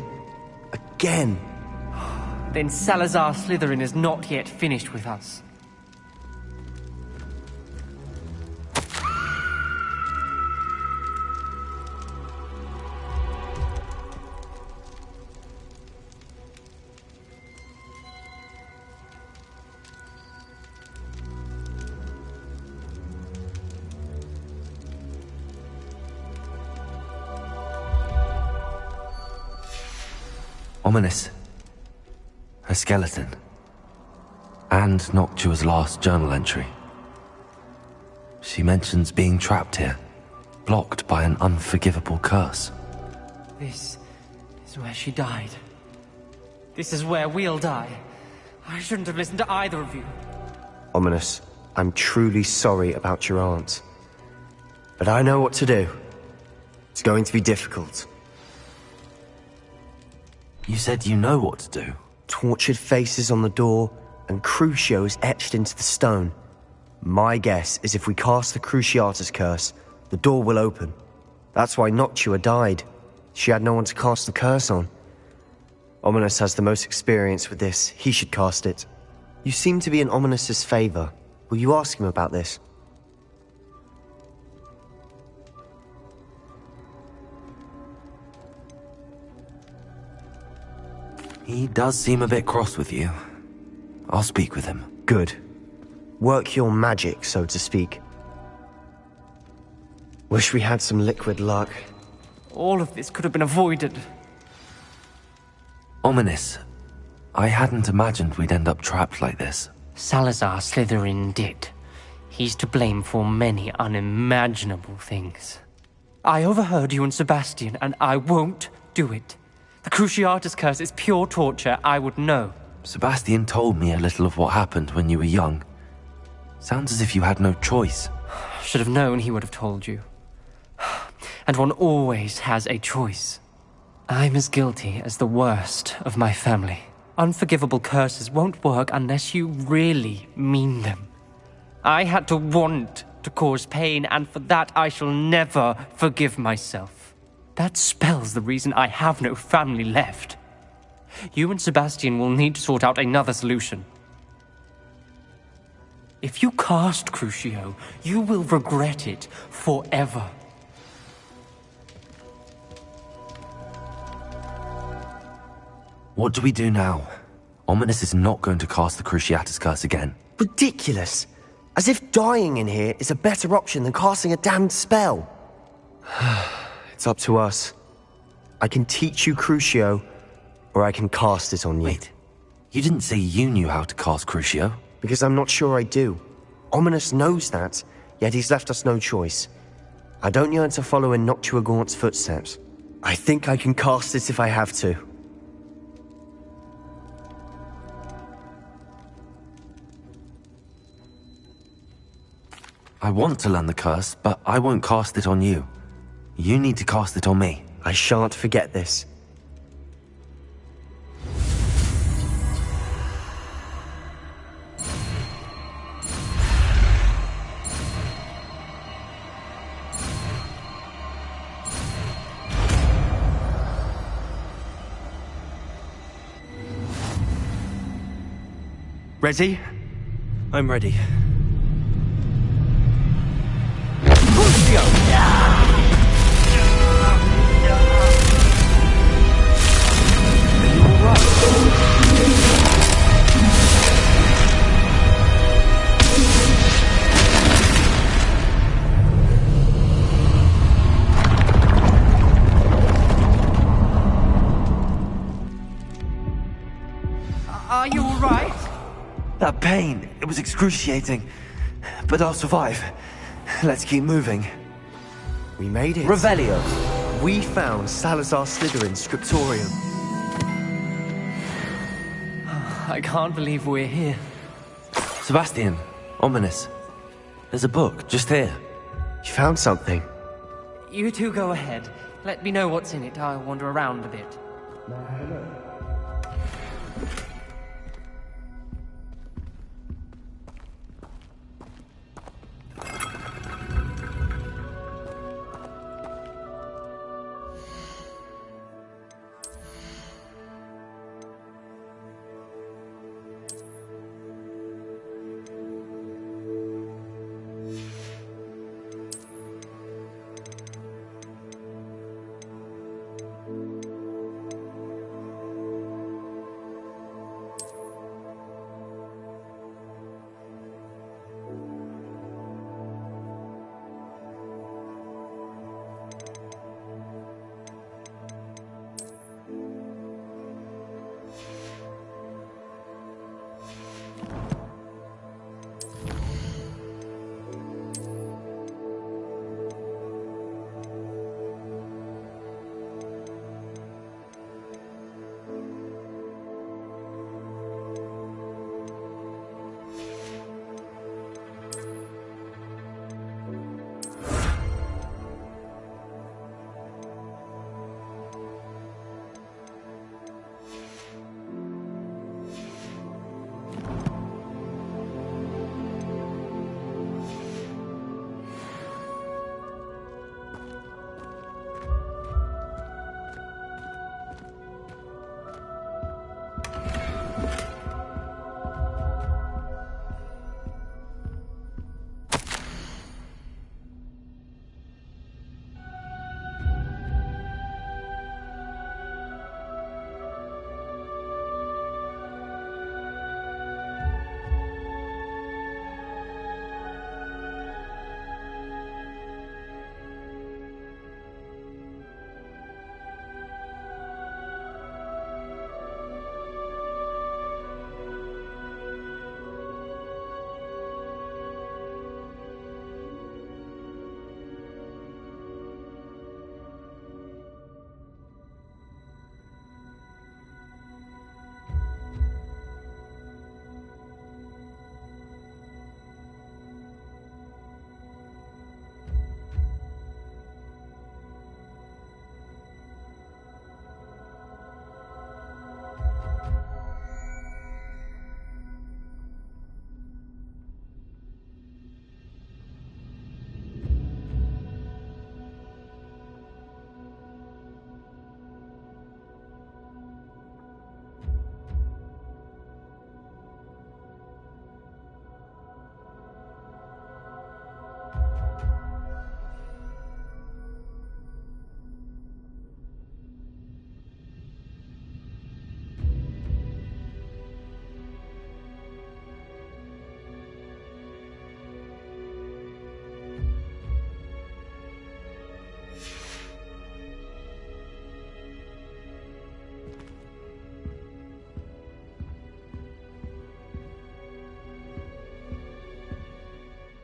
Again. Then Salazar Slytherin is not yet finished with us. Ominous. A skeleton. And Noctua's last journal entry. She mentions being trapped here, blocked by an unforgivable curse. This is where she died. This is where we'll die. I shouldn't have listened to either of you. Ominous, I'm truly sorry about your aunt. But I know what to do. It's going to be difficult. You said you know what to do. Tortured faces on the door, and Crucio is etched into the stone. My guess is if we cast the Cruciatus curse, the door will open. That's why Noctua died. She had no one to cast the curse on. Ominous has the most experience with this. He should cast it. You seem to be in Ominous's favor. Will you ask him about this? He does seem a bit cross with you. I'll speak with him. Good. Work your magic, so to speak. Wish we had some liquid luck. All of this could have been avoided. Ominous. I hadn't imagined we'd end up trapped like this. Salazar Slytherin did. He's to blame for many unimaginable things. I overheard you and Sebastian, and I won't do it. The Cruciatus curse is pure torture, I would know. Sebastian told me a little of what happened when you were young. Sounds as if you had no choice. Should have known he would have told you. And one always has a choice. I'm as guilty as the worst of my family. Unforgivable curses won't work unless you really mean them. I had to want to cause pain, and for that I shall never forgive myself. That spells the reason I have no family left. You and Sebastian will need to sort out another solution. If you cast Crucio, you will regret it forever. What do we do now? Ominous is not going to cast the Cruciatus curse again. Ridiculous! As if dying in here is a better option than casting a damned spell. It's up to us. I can teach you Crucio, or I can cast it on you. Wait, you didn't say you knew how to cast Crucio? Because I'm not sure I do. Ominous knows that, yet he's left us no choice. I don't yearn to follow in Noctuagaunt's footsteps. I think I can cast it if I have to. I want to learn the curse, but I won't cast it on you. You need to cast it on me. I shan't forget this. Ready? I'm ready. Are you all right? That pain, it was excruciating. But I'll survive. Let's keep moving. We made it. Revelio. We found Salazar Slytherin's scriptorium. I can't believe we're here. Sebastian, ominous. There's a book just here. You found something. You two go ahead. Let me know what's in it. I'll wander around a bit.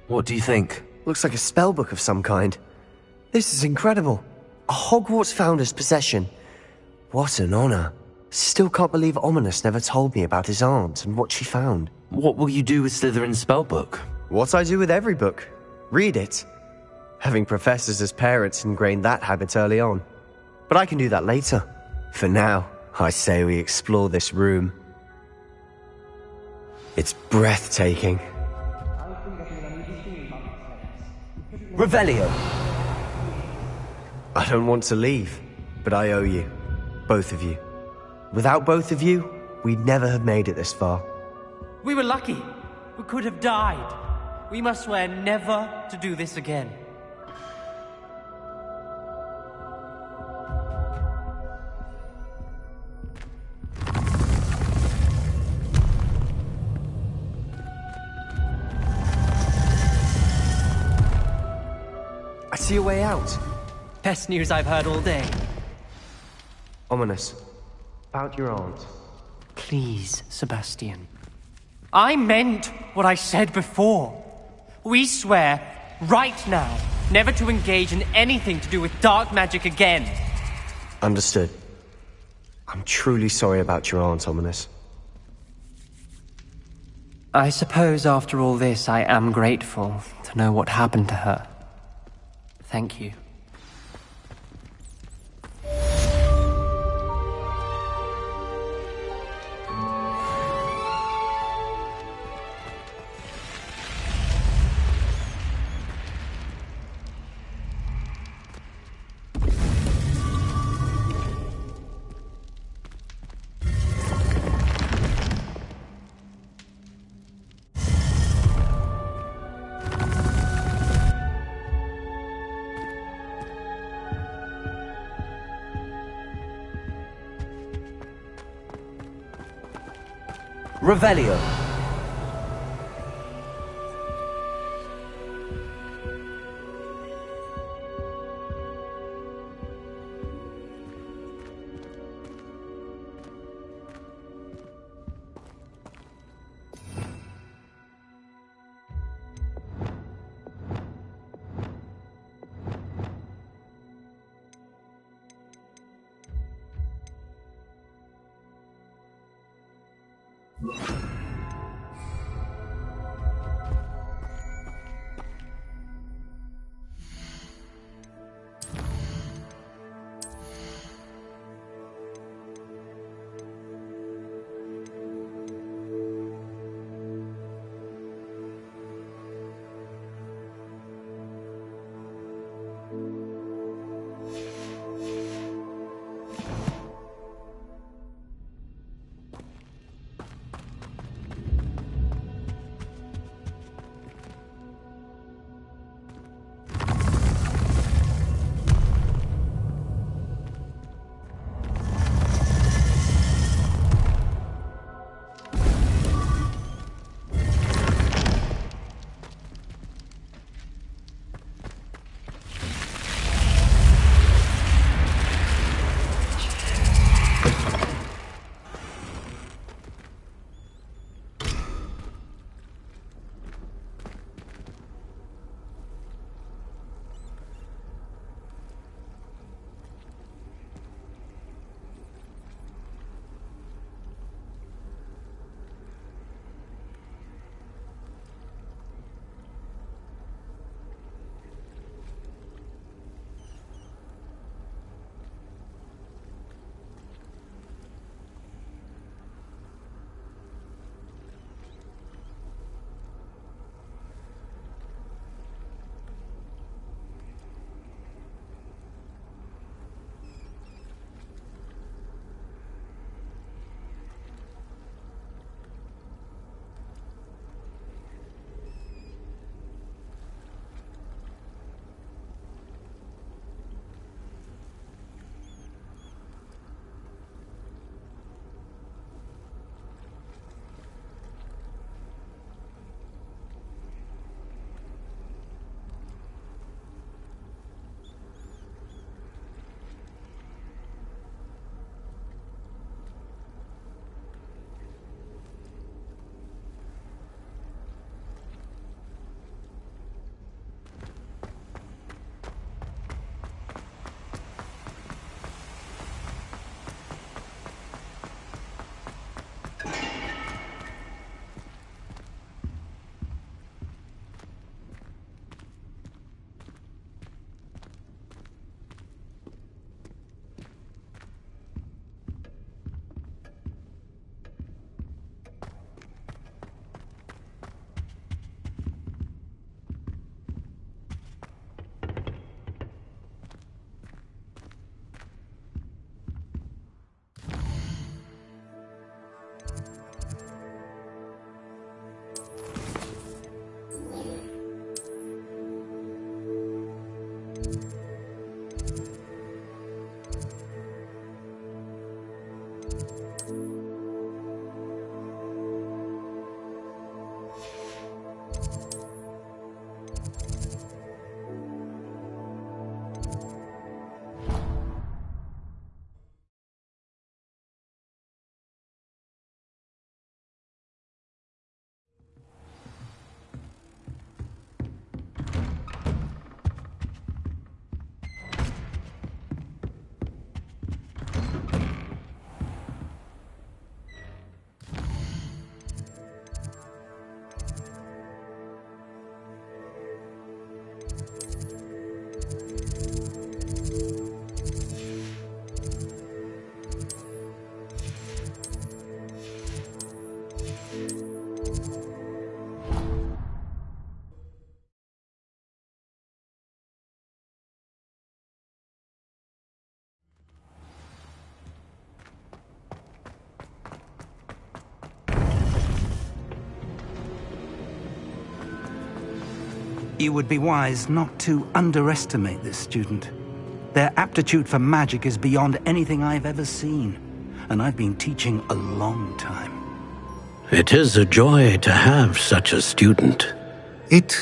What do you think? Looks like a spellbook of some kind. This is incredible. A Hogwarts founder's possession. What an honor. Still can't believe Ominous never told me about his aunt and what she found. What will you do with Slytherin's spellbook? What I do with every book. Read it. Having professors as parents ingrained that habit early on. But I can do that later. For now, I say we explore this room. It's breathtaking. Revelio. I don't want to leave, but I owe you. Both of you. Without both of you, we'd never have made it this far. We were lucky. We could have died. We must swear never to do this again. I see a way out. Best news I've heard all day. Ominous. About your aunt. Please, Sebastian. I meant what I said before. We swear, right now, never to engage in anything to do with dark magic again. Understood. I'm truly sorry about your aunt, Ominous. I suppose after all this, I am grateful to know what happened to her. Thank you. Revelio. You would be wise not to underestimate this student. Their aptitude for magic is beyond anything I've ever seen, and I've been teaching a long time. It is a joy to have such a student. It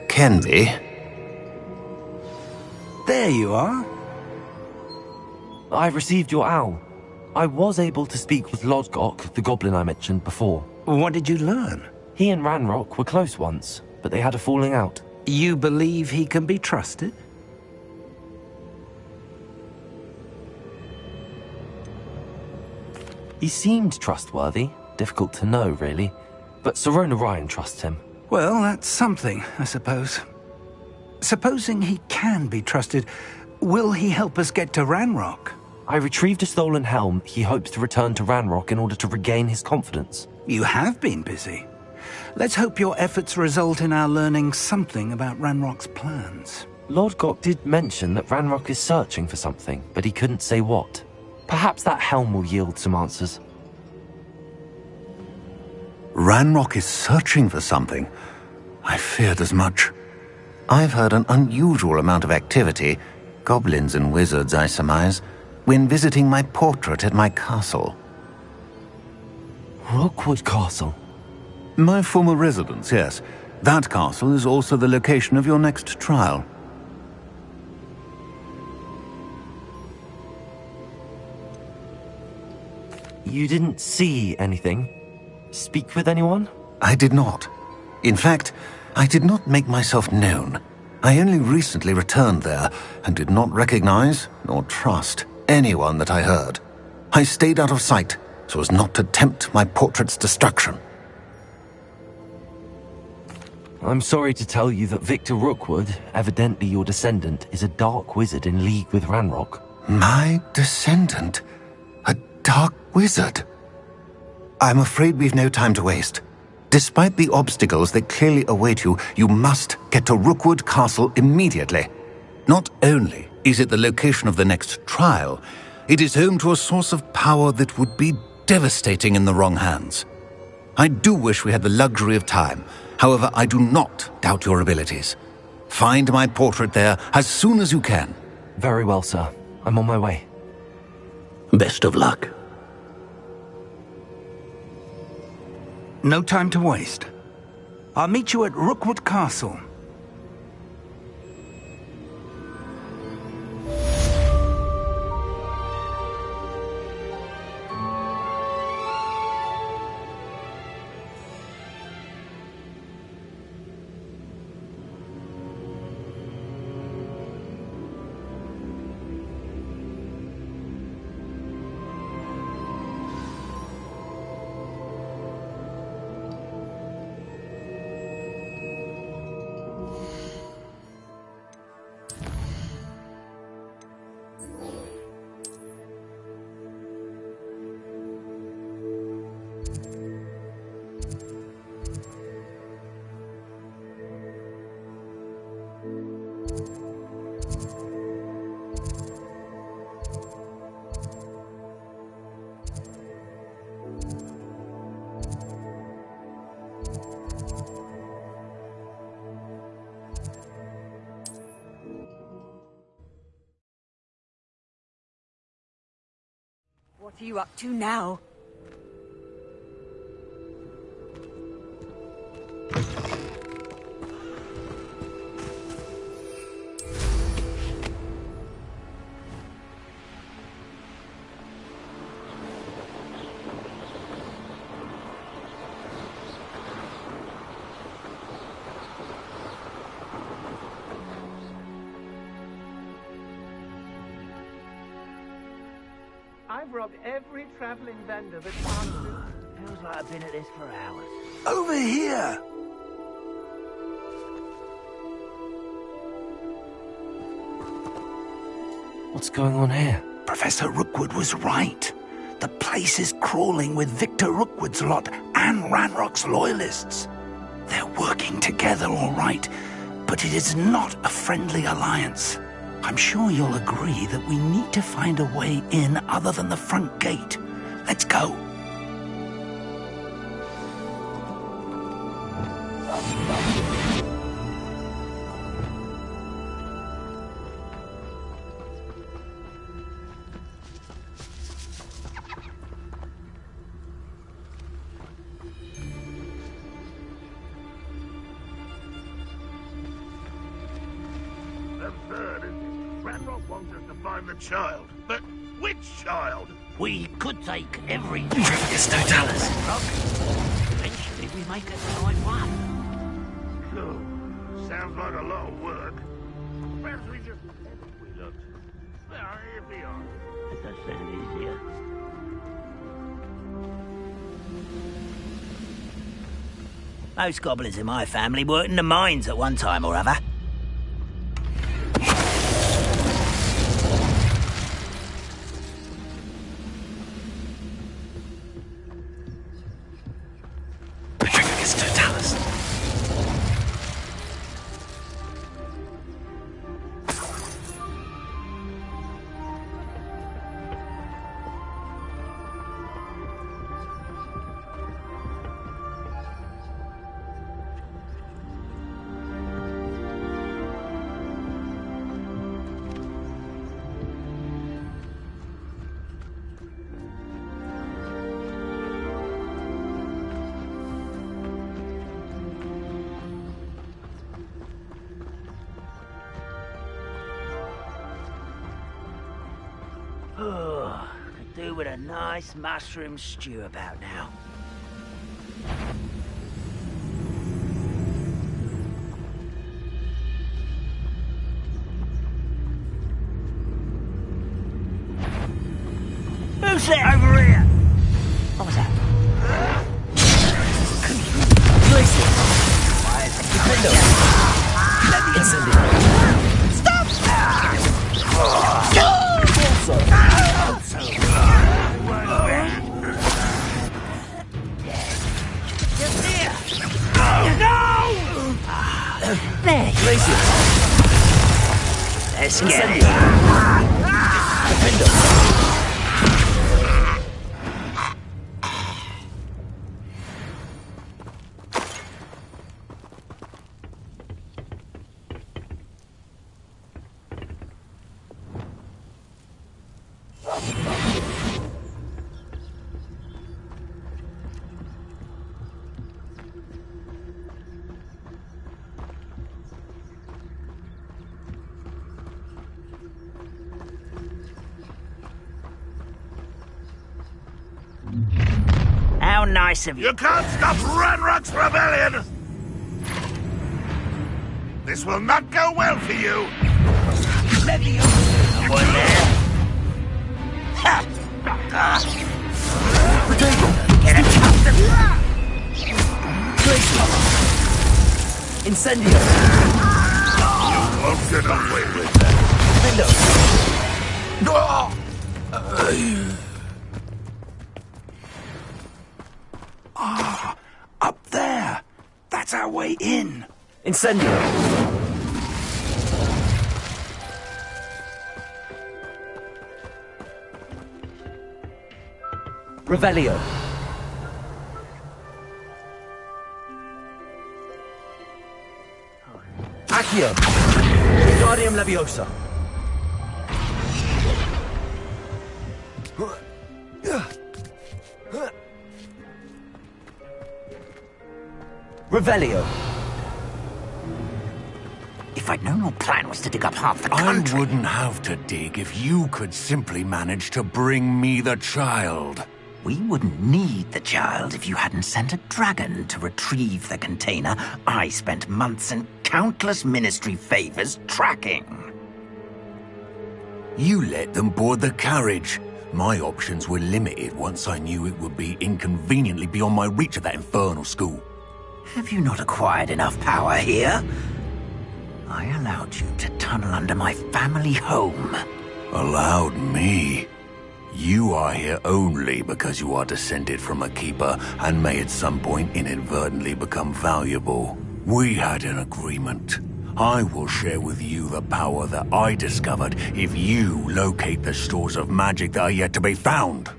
can be. There you are. I received your owl. I was able to speak with Lodgok, the goblin I mentioned before. What did you learn? He and Ranrock were close once, but they had a falling out. You believe he can be trusted? He seemed trustworthy. Difficult to know, really. But Sirona Ryan trusts him. Well, that's something, I suppose. Supposing he can be trusted, will he help us get to Ranrock? I retrieved a stolen helm. He hopes to return to Ranrock in order to regain his confidence. You have been busy. Let's hope your efforts result in our learning something about Ranrock's plans. Lodgok did mention that Ranrock is searching for something, but he couldn't say what. Perhaps that helm will yield some answers. Ranrock is searching for something. I feared as much. I've heard an unusual amount of activity, goblins and wizards, I surmise, when visiting my portrait at my castle. Rookwood Castle? My former residence, yes. That castle is also the location of your next trial. You didn't see anything? Speak with anyone? I did not. In fact, I did not make myself known. I only recently returned there and did not recognize nor trust anyone that I heard. I stayed out of sight so as not to tempt my portrait's destruction. I'm sorry to tell you that Victor Rookwood, evidently your descendant, is a dark wizard in league with Ranrock. My descendant? A dark wizard? I'm afraid we've no time to waste. Despite the obstacles that clearly await you, you must get to Rookwood Castle immediately. Not only is it the location of the next trial, it is home to a source of power that would be devastating in the wrong hands. I do wish we had the luxury of time. However, I do not doubt your abilities. Find my portrait there as soon as you can. Very well, sir. I'm on my way. Best of luck. No time to waste. I'll meet you at Rookwood Castle. What are you up to now? I've robbed every traveling vendor that passed through. Feels like I've been at this for hours. Over here! What's going on here? Professor Rookwood was right. The place is crawling with Victor Rookwood's lot and Ranrock's loyalists. They're working together, all right, but it is not a friendly alliance. I'm sure you'll agree that we need to find a way in other than the front gate. Let's go. Ranrock wants us to find the child. But which child? We could take every... Prefect Totalis. Eventually we may get the right one. Cool. Sounds like a lot of work. Perhaps we just... We looked. There, here we are. It does sound easier. Most gobblers in my family worked in the mines at one time or other. Totalis. Could do with a nice mushroom stew about now. Who's that over here? What was that? Listen. Why is it? Let me incendiary. Stop! Just here. No! There. Let's get it. How nice of you. You can't stop Ranrock's rebellion! This will not go well for you. Let me over. Someone there. Ha! Get it out Incendio. You won't get away with that. Up there. That's our way in. Incendio. Revelio. Accio. Wingardium Leviosa. Revelio. If I'd known your plan was to dig up half the country... I wouldn't have to dig if you could simply manage to bring me the child. We wouldn't need the child if you hadn't sent a dragon to retrieve the container I spent months and countless ministry favors tracking. You let them board the carriage. My options were limited once I knew it would be inconveniently beyond my reach at that infernal school. Have you not acquired enough power here? I allowed you to tunnel under my family home. Allowed me? You are here only because you are descended from a keeper and may at some point inadvertently become valuable. We had an agreement. I will share with you the power that I discovered if you locate the stores of magic that are yet to be found.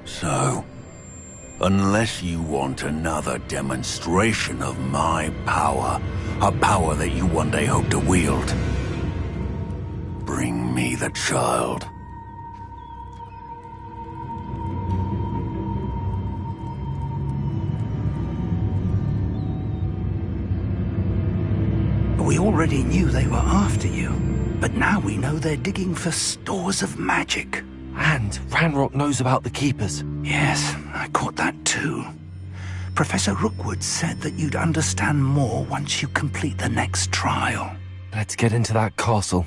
So, unless you want another demonstration of my power, a power that you one day hope to wield, bring me the child. We already knew they were after you, but now we know they're digging for stores of magic. And Ranrock knows about the Keepers. Yes, I caught that too. Professor Rookwood said that you'd understand more once you complete the next trial. Let's get into that castle.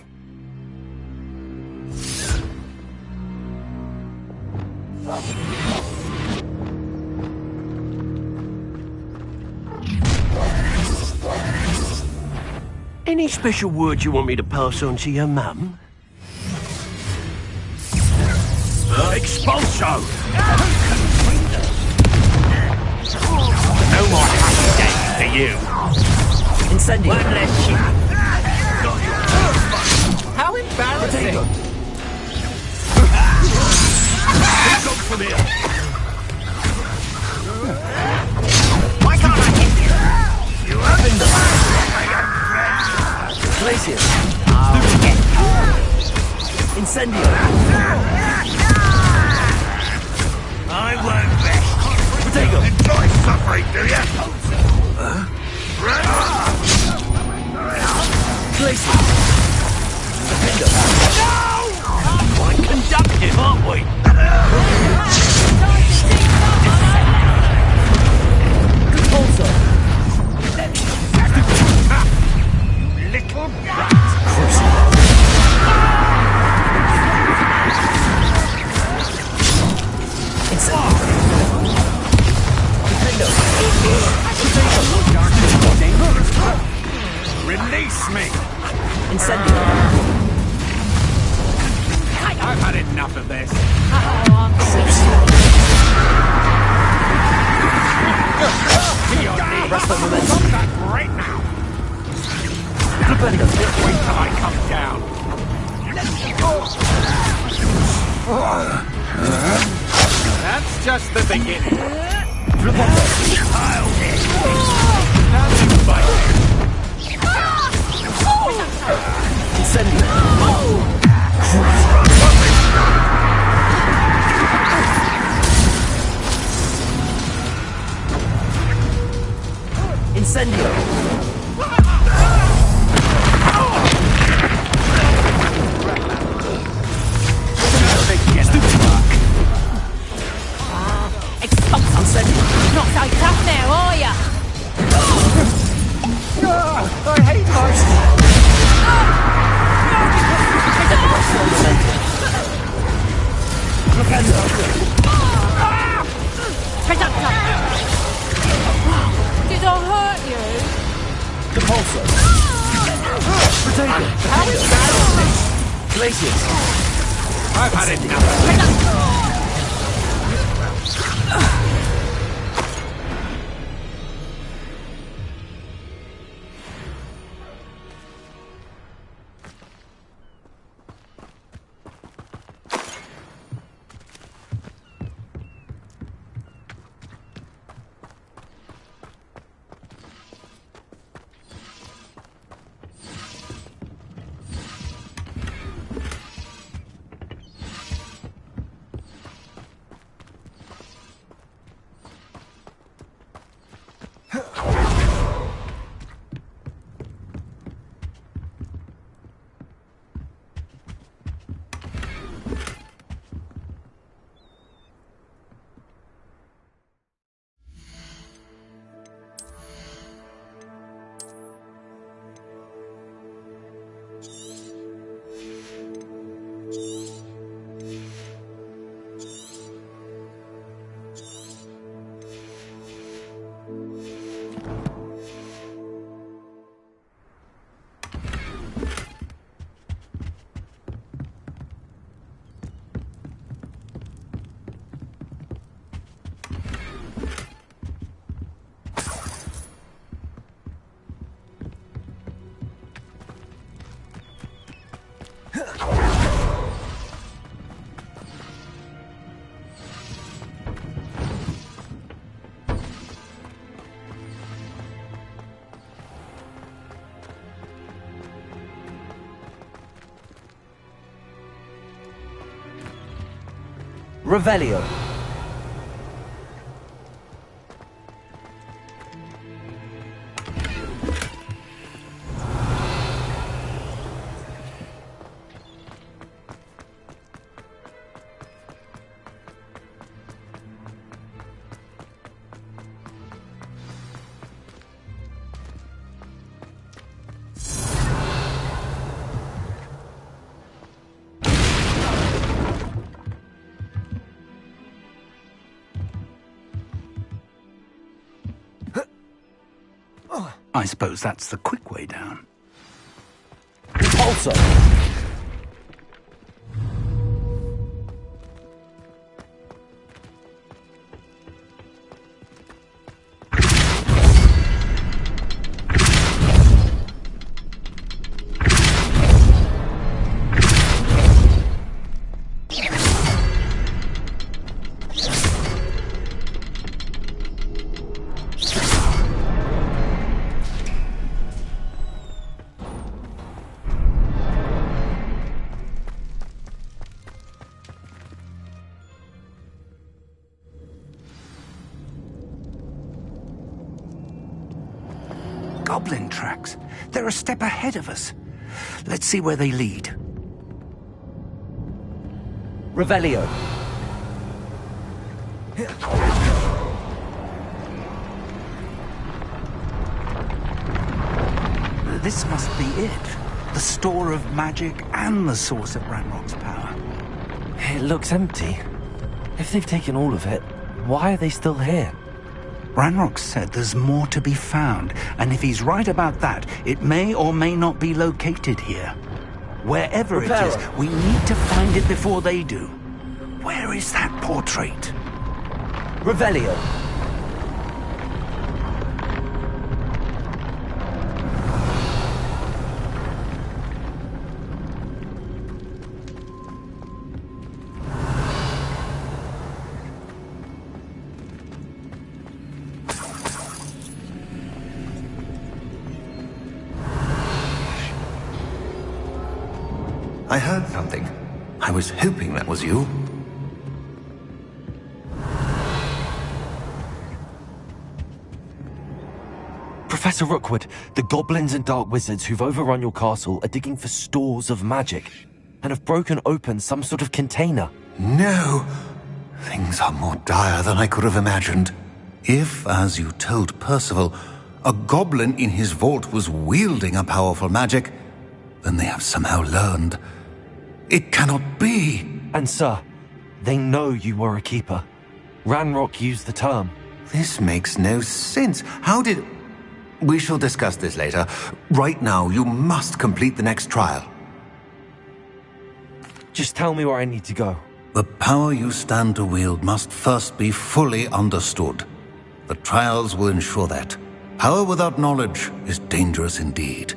Any special word you want me to pass on to your mum? Expulso! No more happy days for you. Incendio. One less shit. How embarrassing! Who's up from here? Why can't I hit you? You haven't Glacier. Incendio. I won't rest. Potato. Enjoy suffering, do you? Glacier. No! Quite conductive, aren't we? Also. Little brat. Crucio. Release me! Incendio. I've had enough of this. To your knees. Come back right now. Wait till I come down. That's just the beginning. I'll get now you fight. Incendio. Not so tough now, are ya? I hate myself. Did I hurt you? Depulso. Potato. How embarrassing. Glaciers. I've had enough. Revelio. I suppose that's the quick way down. Repulsor! Goblin tracks. They're a step ahead of us. Let's see where they lead. Revelio. This must be it. The store of magic and the source of Ranrock's power. It looks empty. If they've taken all of it, why are they still here? Ranrock said there's more to be found, and if he's right about that, it may or may not be located here. Wherever it is, we need to find it before they do. Where is that portrait? Revelio. I heard something. I was hoping that was you. Professor Rookwood, the goblins and dark wizards who've overrun your castle are digging for stores of magic and have broken open some sort of container. No! Things are more dire than I could have imagined. If, as you told Percival, a goblin in his vault was wielding a powerful magic, then they have somehow learned. It cannot be! And sir, they know you were a keeper. Ranrock used the term. This makes no sense. How did... We shall discuss this later. Right now, you must complete the next trial. Just tell me where I need to go. The power you stand to wield must first be fully understood. The trials will ensure that. Power without knowledge is dangerous indeed.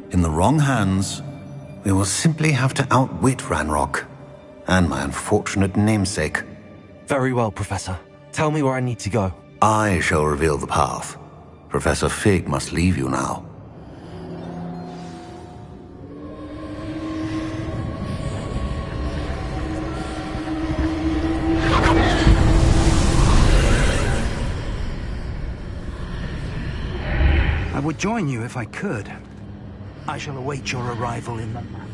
In the wrong hands, we will simply have to outwit Ranrock and my unfortunate namesake. Very well, Professor. Tell me where I need to go. I shall reveal the path. Professor Fig must leave you now. I would join you if I could. I shall await your arrival in the map.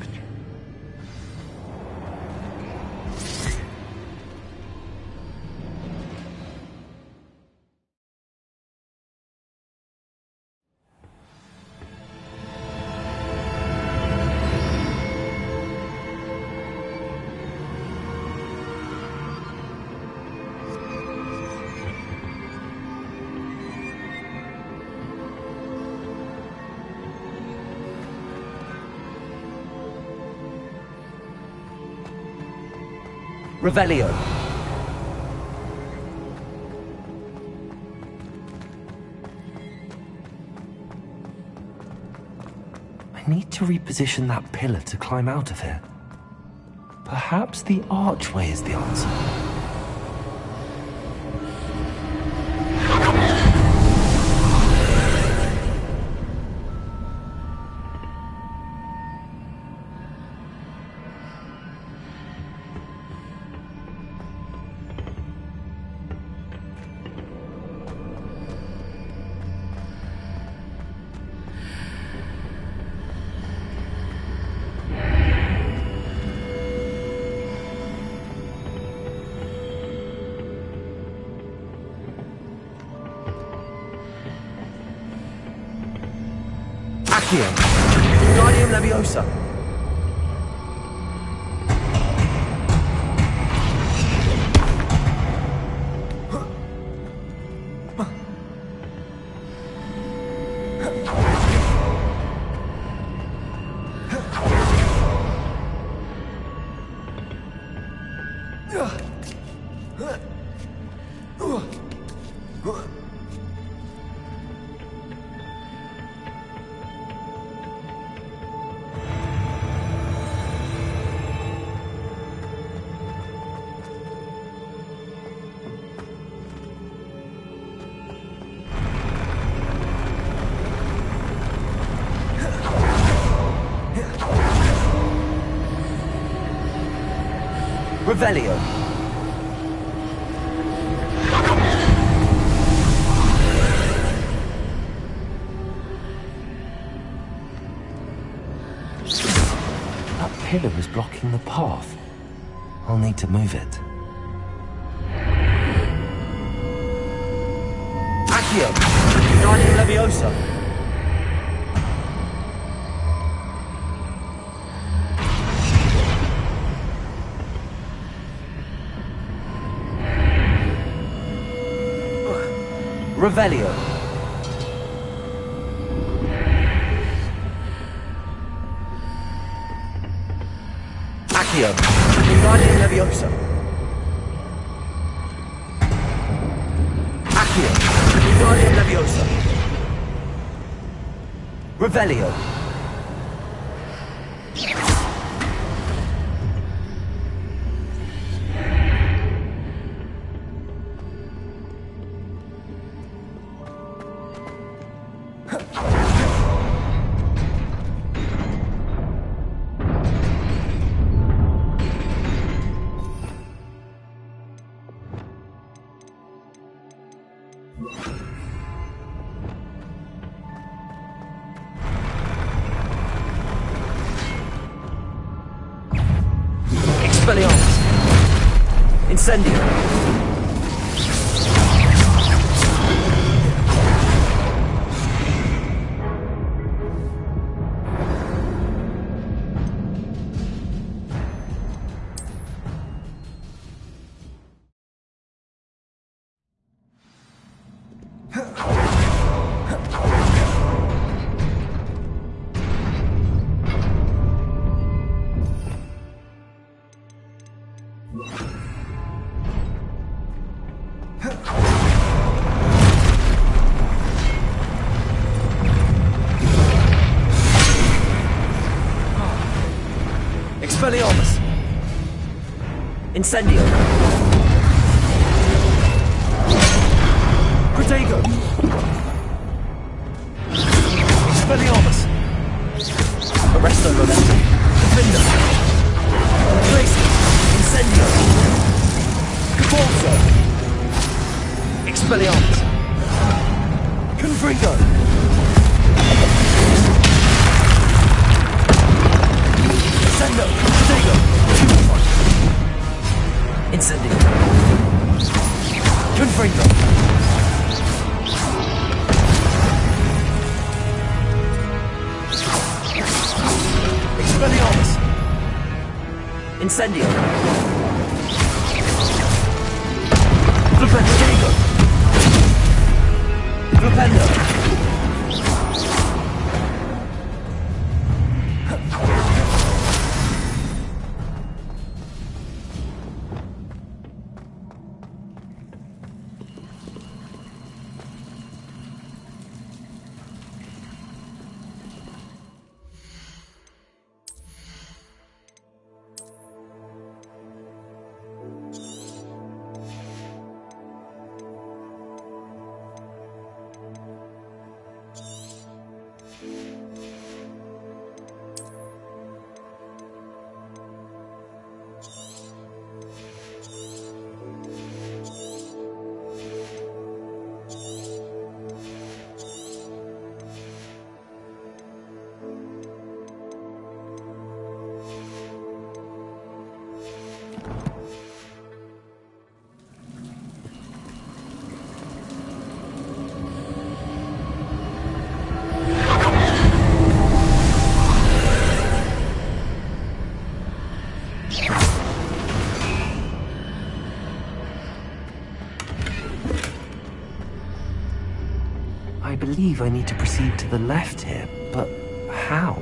Revelio. I need to reposition that pillar to climb out of here. Perhaps the archway is the answer. Guardium Leviosa. Revelio. That pillar is blocking the path. I'll need to move it. Accio. Guardian Leviosa. Revelio. Accio. Guardian Leviosa. Accio. Guardian Leviosa. Revelio. Expelliarmus. Incendio. Expelliarmus. Incendio. Protego. Expelliarmus. Arresto Momento. Defender. Tracy. Incendio. Cabalzo. Expelliarmus. Confringo. Sendo. Protego. Incendio. Confringo. Expelliarmus. Incendio. Flipendo. Flipendo. I believe I need to proceed to the left here, but how?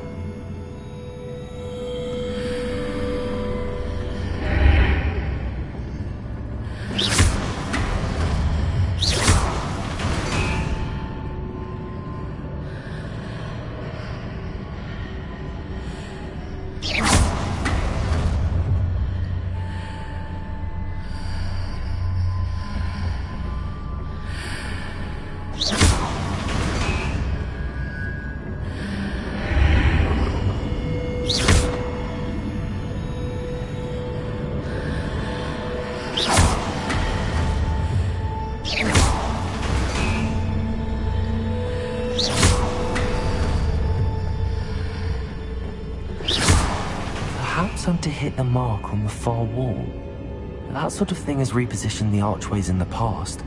Perhaps I'm to hit a mark on the far wall. That sort of thing has repositioned the archways in the past.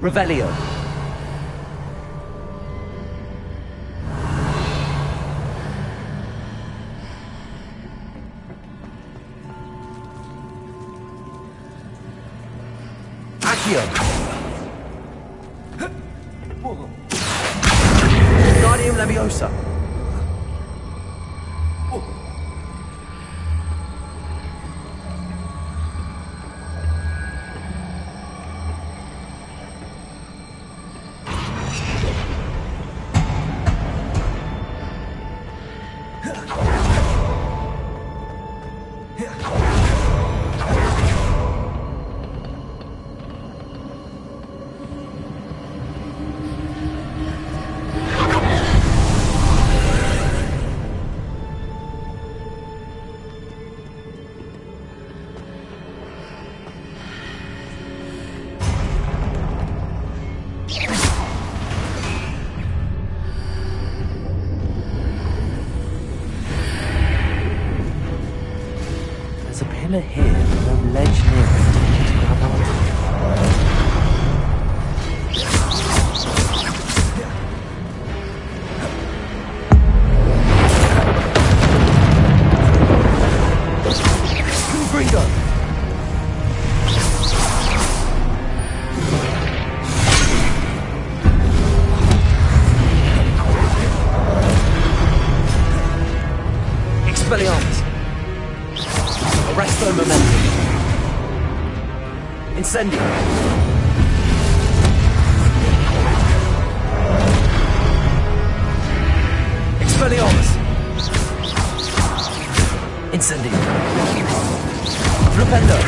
Revelio. Accio. Guardium Leviosa. There's a pillar here, no ledge near it. To grab onto. Expelliarmus. Arresto momentum. Incendio. Expelliarmus. Incendio. Flipendo.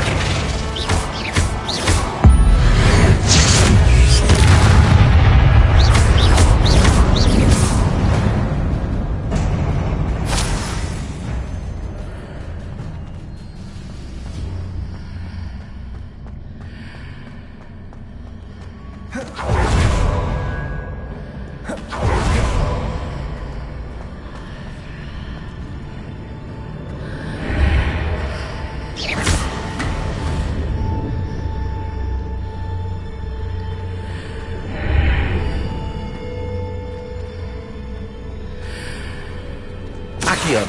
Accio.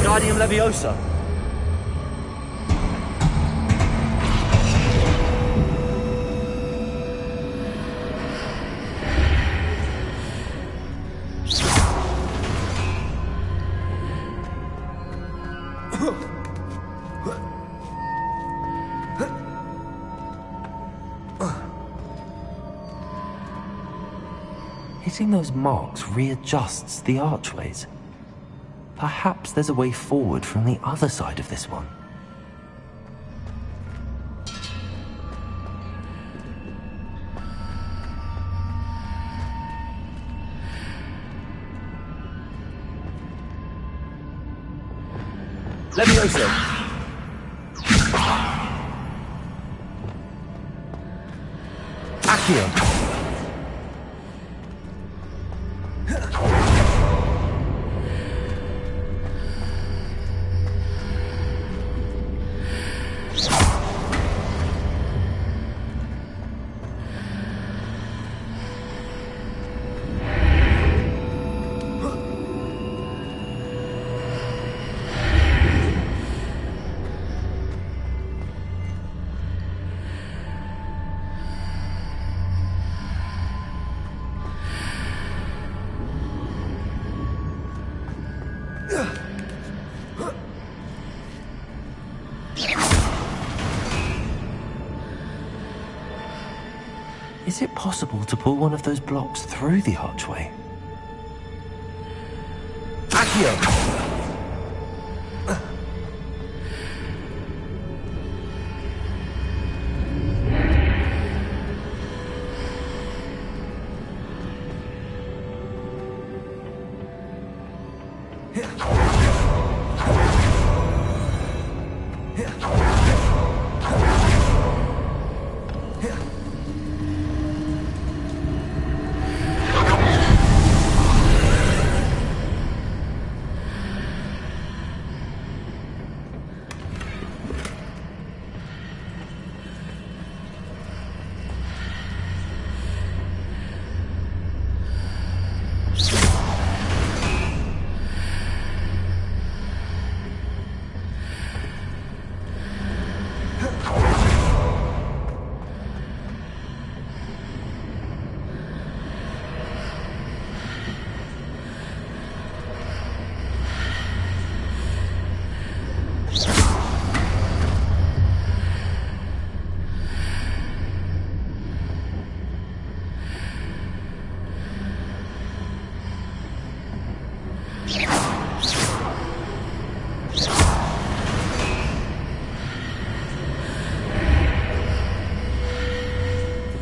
Guardium Leviosa. Hitting those marks readjusts the archways. Perhaps there's a way forward from the other side of this one. Leviosa. Accio. Is it possible to pull one of those blocks through the archway? Accio!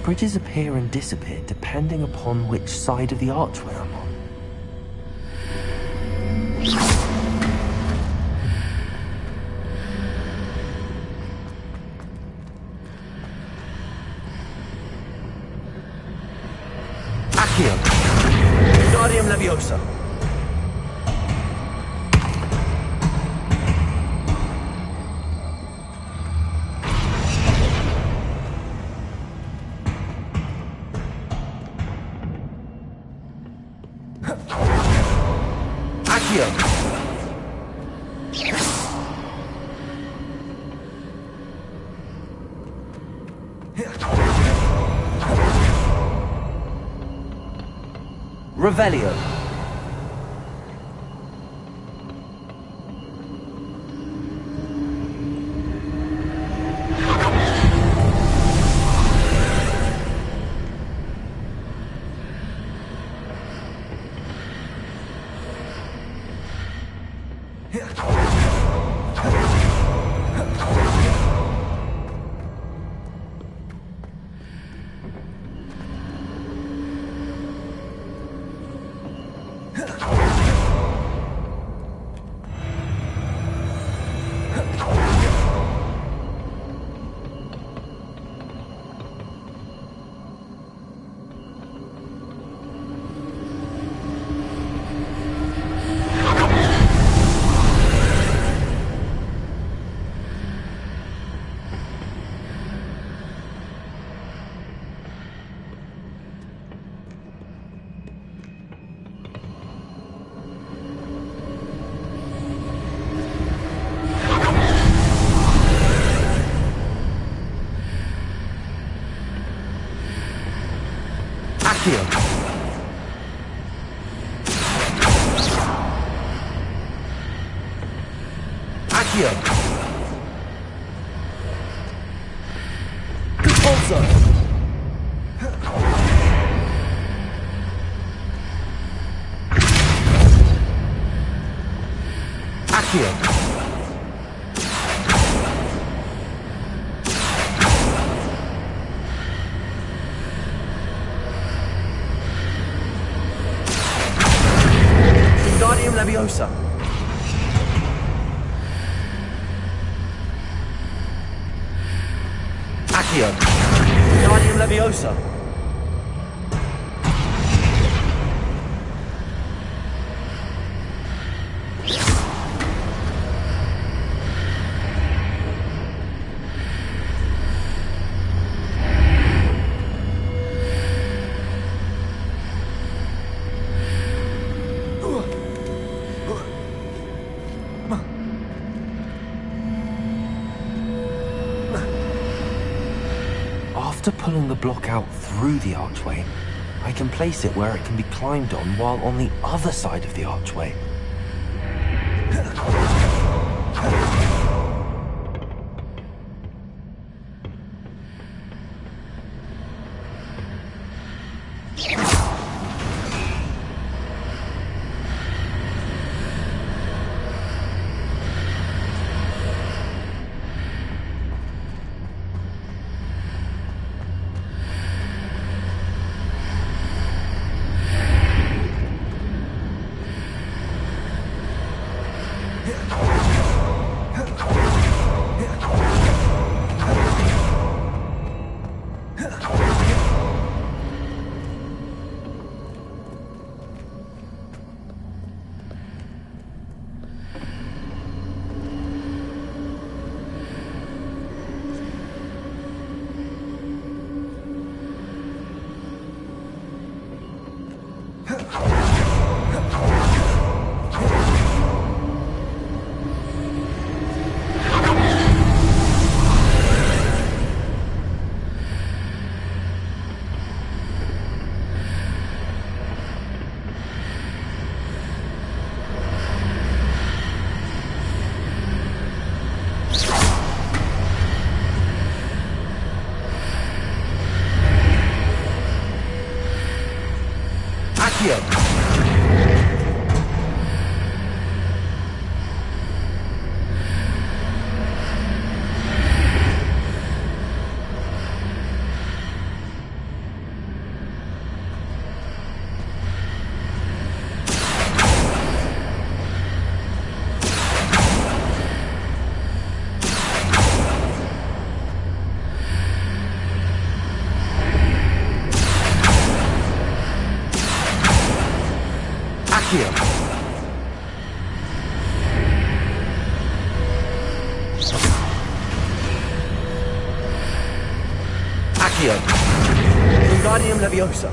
Bridges appear and disappear depending upon which side of the archway I'm on. Accio! Wingardium Leviosa! Revelio. Accio. Accio. Repulsor. Accio. Leviosa. Accio. Wingardium Leviosa. After pulling the block out through the archway, I can place it where it can be climbed on while on the other side of the archway. Accio. Accio. Wingardium Leviosa.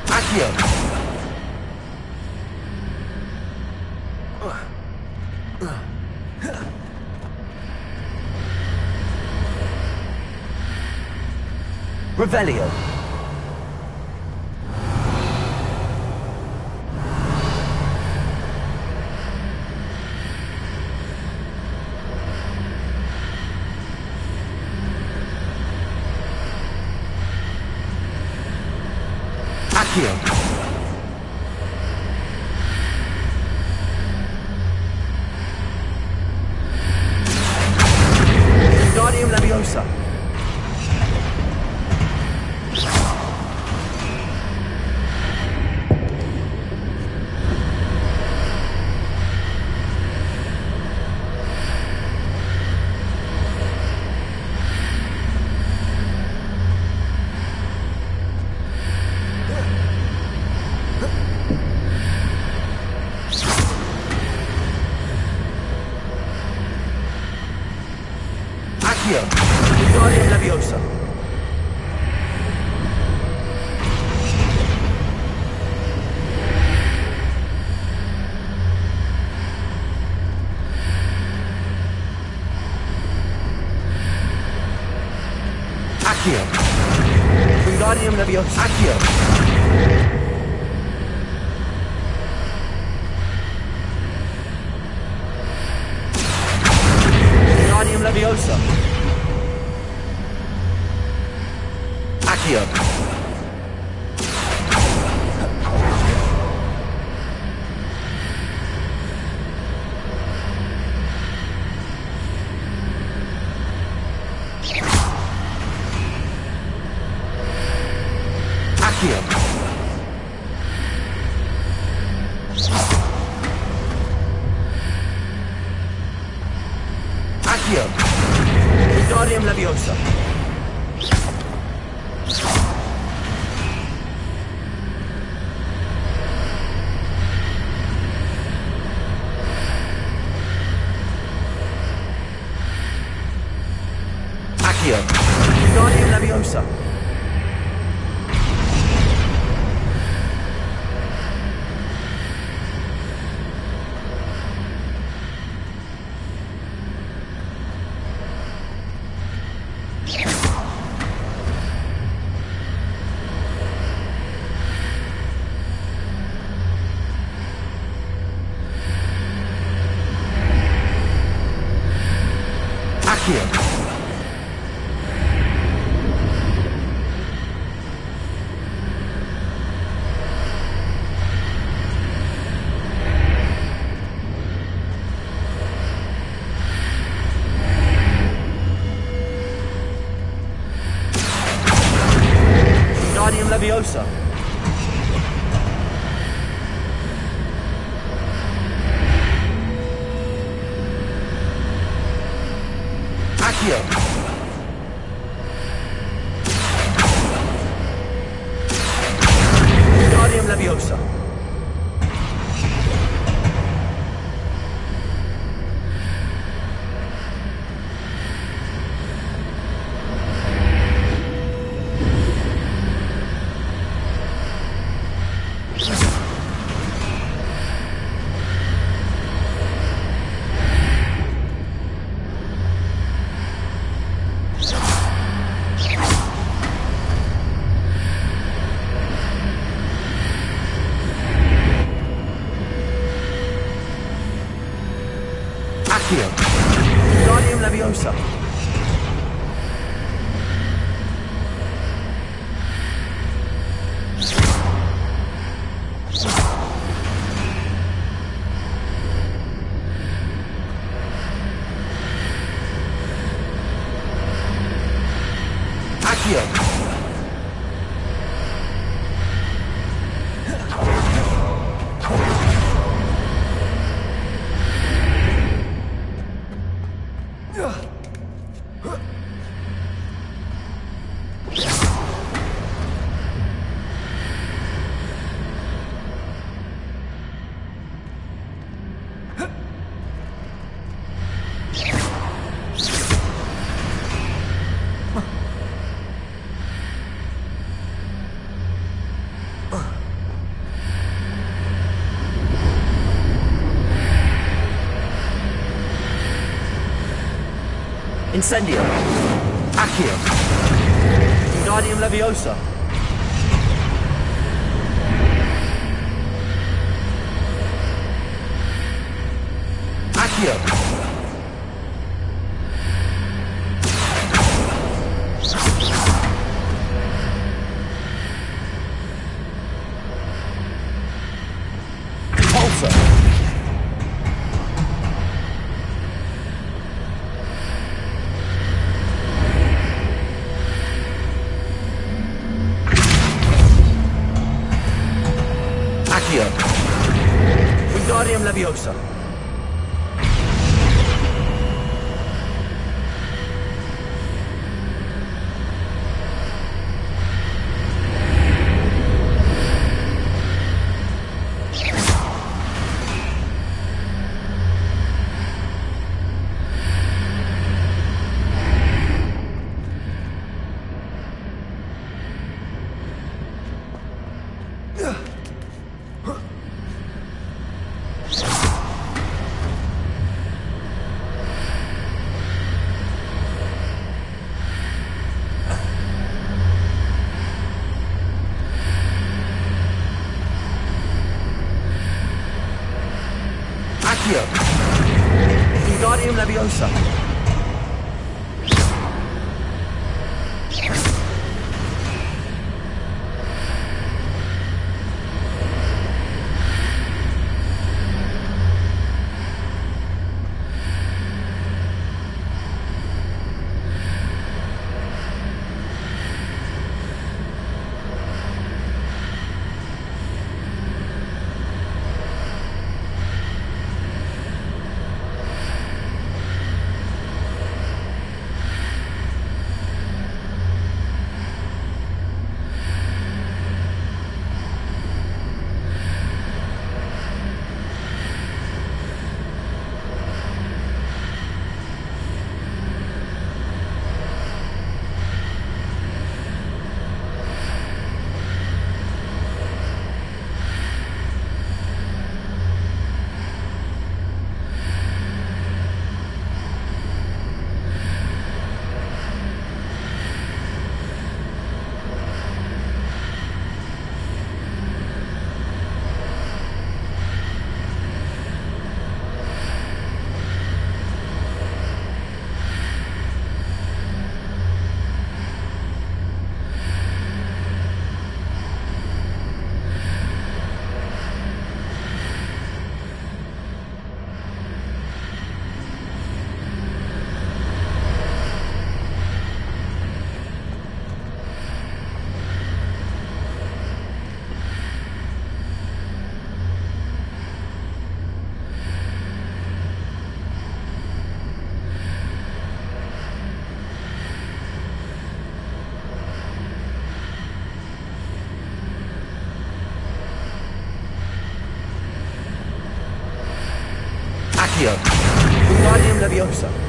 Accio. Revelio. Accio. Wingardium Leviosa. Accio. Wingardium Leviosa. Accio. Wingardium Leviosa. Accio. Wingardium Leviosa. Leviosa. Accio. Guardium Leviosa. Accio. Incendio. Accio. Guardium Leviosa. Accio. Pulsar. Wingardium Leviosa. Wingardium Leviosa. Accio. Wingardium Leviosa.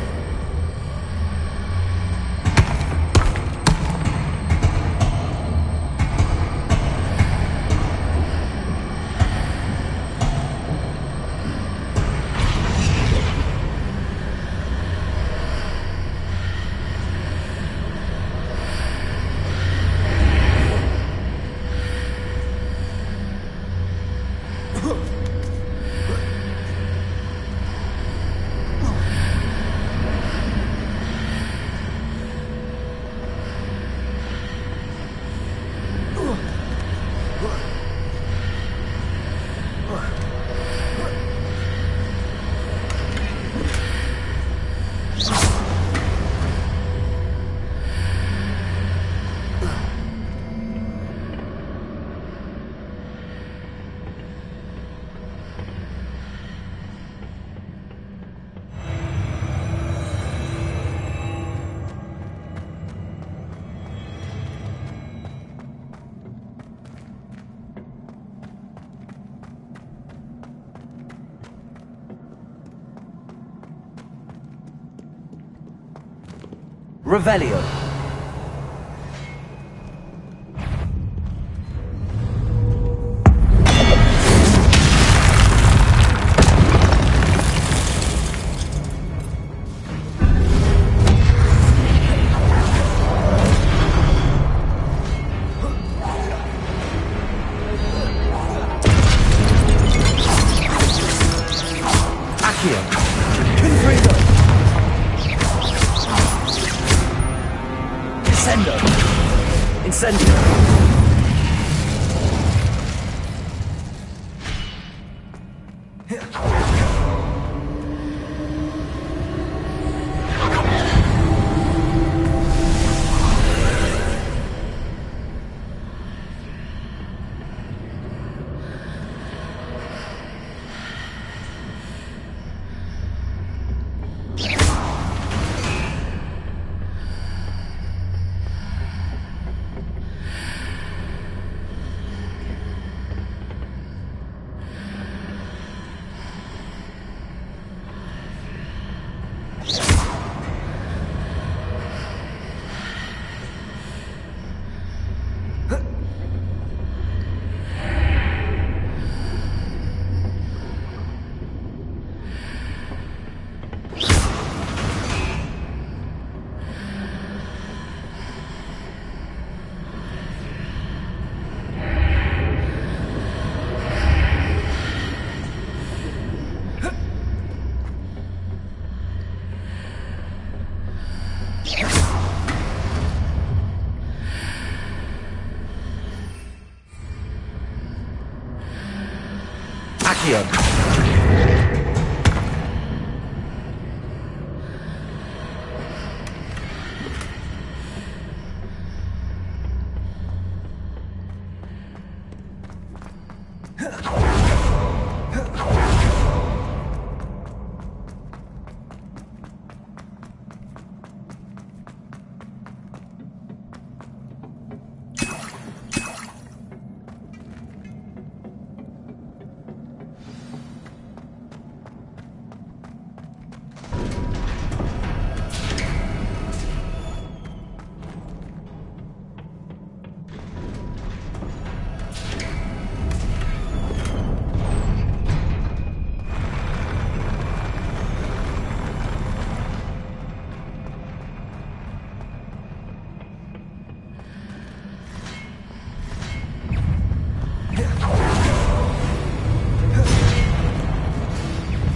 Revelio. Accio. Confringo. Incendio. Accio.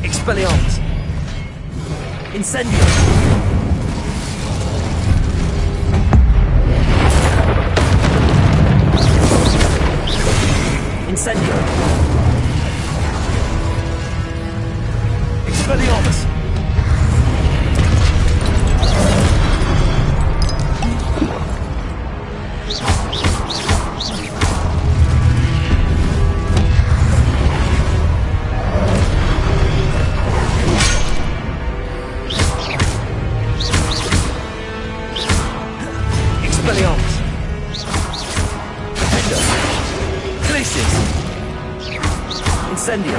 Expelliarmus. Incendio. Incendio. Expelliarmus. Incendio.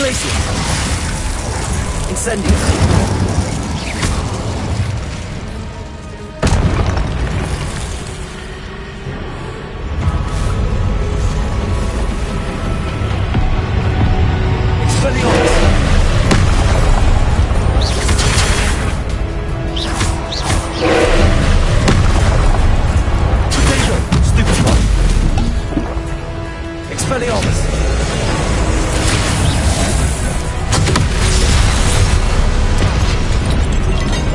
Glacius! Incendio! Expelliarmus! Potato! Stupefy! Expelliarmus!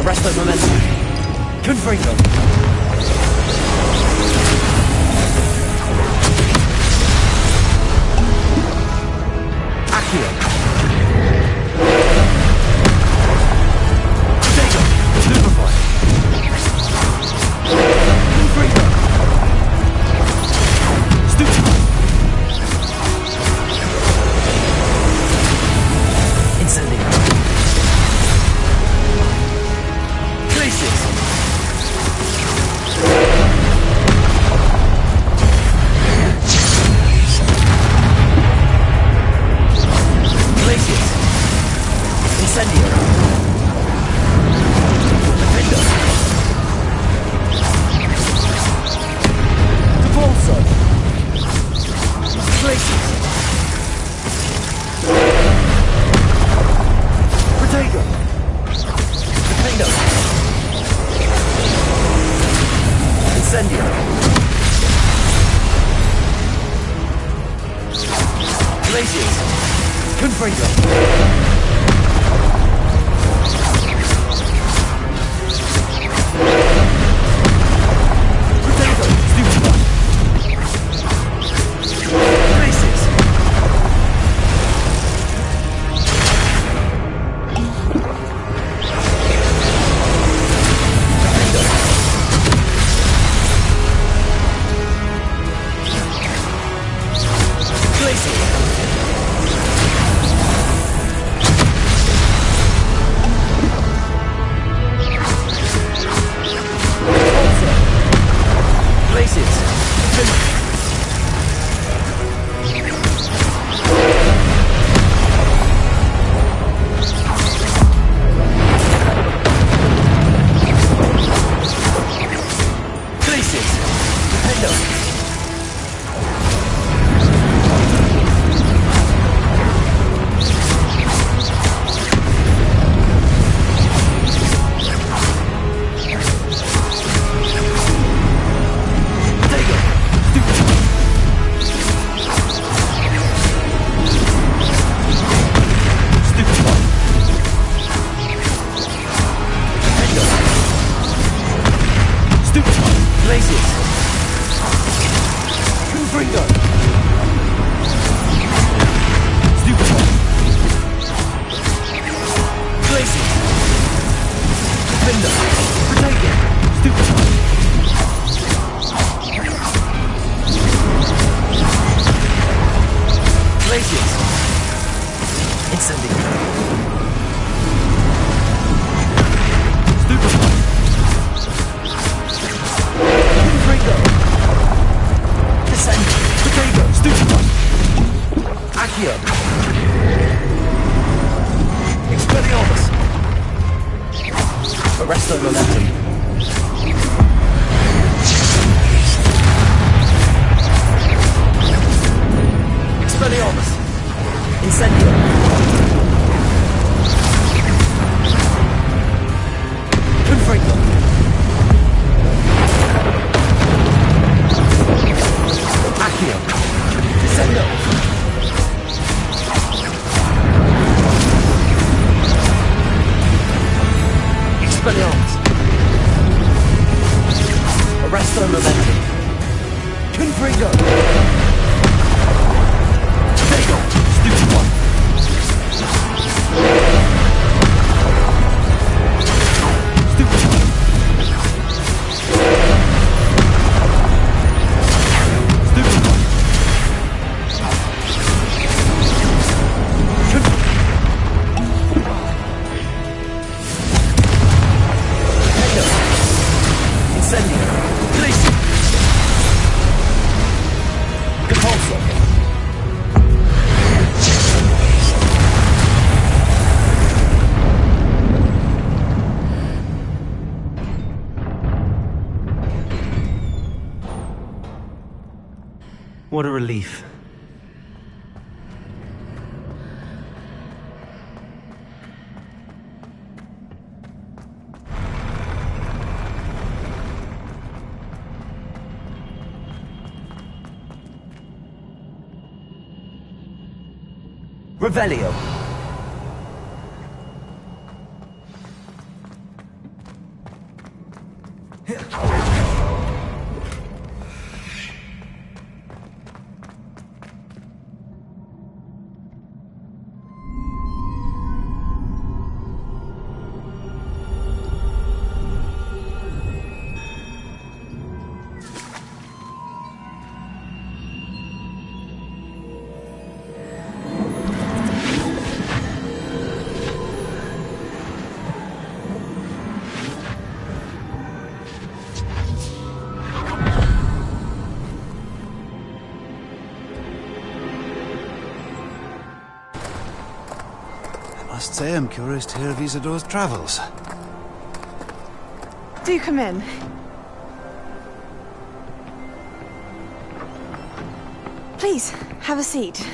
Arresto momentum. Confringo. Accio. Potato. Stupefy. Confringo. Stupefy. Incendio. Glacius! Glacius! Incendio! Defendo! Depulso! Glacius! Protego! Defendo! Incendio! Glacius! Confringo! Potato! Stupefy! Glacius! Arresto momentum. Expelliarmus. Incendio. Confringo. Accio. Descendo. Expelliarmus. What a relief. Revelio. I must say I'm curious to hear of Isidore's travels. Do come in. Please, have a seat.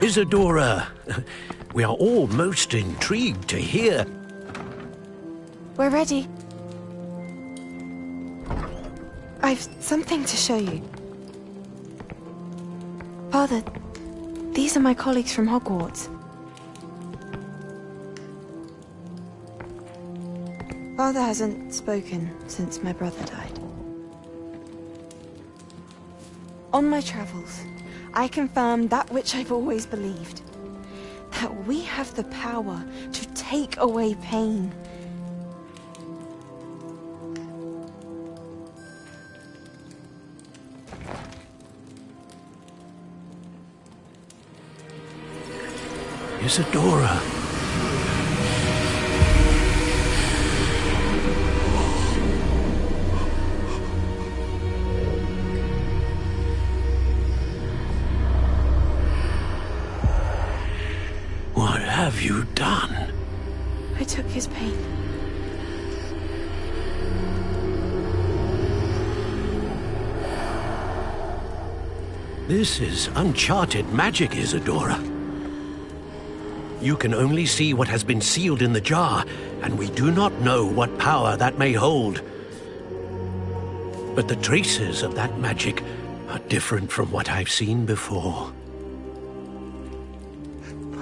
Isadora, we are all most intrigued to hear. We're ready. I've something to show you. Father, these are my colleagues from Hogwarts. Father hasn't spoken since my brother died. On my travels, I confirmed that which I've always believed. That we have the power to take away pain. Isadora. What have you done? I took his pain. This is uncharted magic, Isadora. You can only see what has been sealed in the jar, and we do not know what power that may hold. But the traces of that magic are different from what I've seen before.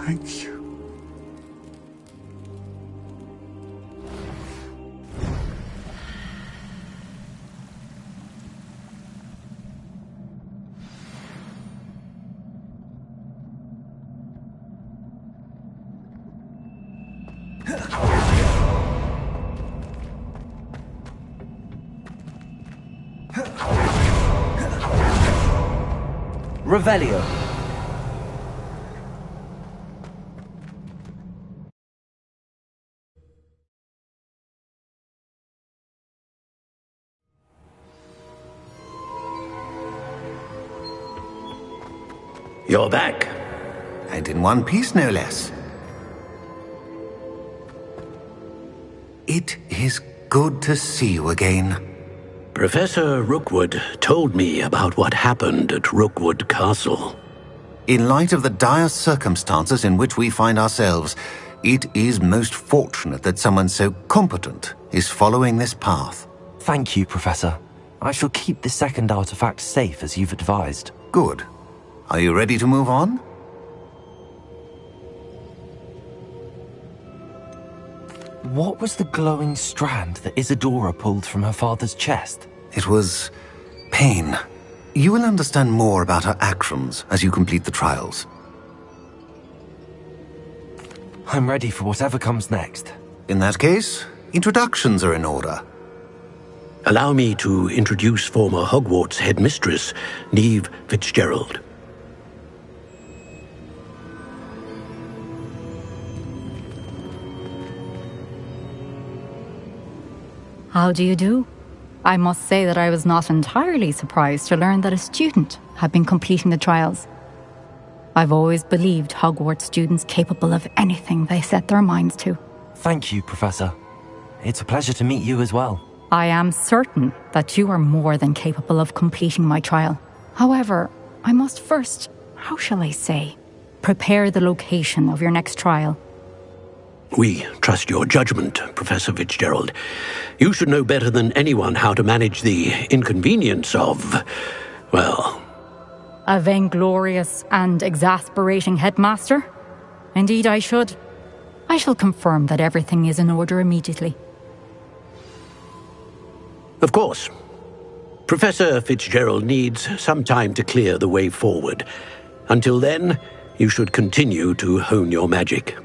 Thank you. Revelio. You're back. And in one piece, no less. It is good to see you again. Professor Rookwood told me about what happened at Rookwood Castle. In light of the dire circumstances in which we find ourselves, it is most fortunate that someone so competent is following this path. Thank you, Professor. I shall keep the second artifact safe as you've advised. Good. Are you ready to move on? What was the glowing strand that Isadora pulled from her father's chest? It was pain. You will understand more about her actions as you complete the trials. I'm ready for whatever comes next. In that case, introductions are in order. Allow me to introduce former Hogwarts headmistress, Neve Fitzgerald. How do you do? I must say that I was not entirely surprised to learn that a student had been completing the trials. I've always believed Hogwarts students capable of anything they set their minds to. Thank you, Professor. It's a pleasure to meet you as well. I am certain that you are more than capable of completing my trial. However, I must first, how shall I say, prepare the location of your next trial. We trust your judgment, Professor Fitzgerald. You should know better than anyone how to manage the inconvenience of, well... A vainglorious and exasperating headmaster? Indeed I should. I shall confirm that everything is in order immediately. Of course. Professor Fitzgerald needs some time to clear the way forward. Until then, you should continue to hone your magic.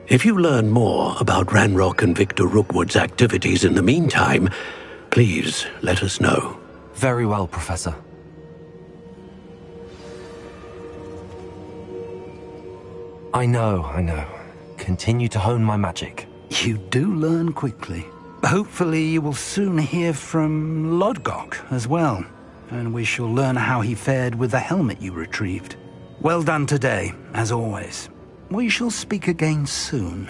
If you learn more about Ranrock and Victor Rookwood's activities in the meantime, please let us know. Very well, Professor. I know. Continue to hone my magic. You do learn quickly. Hopefully you will soon hear from Lodgok as well, and we shall learn how he fared with the helmet you retrieved. Well done today, as always. We shall speak again soon.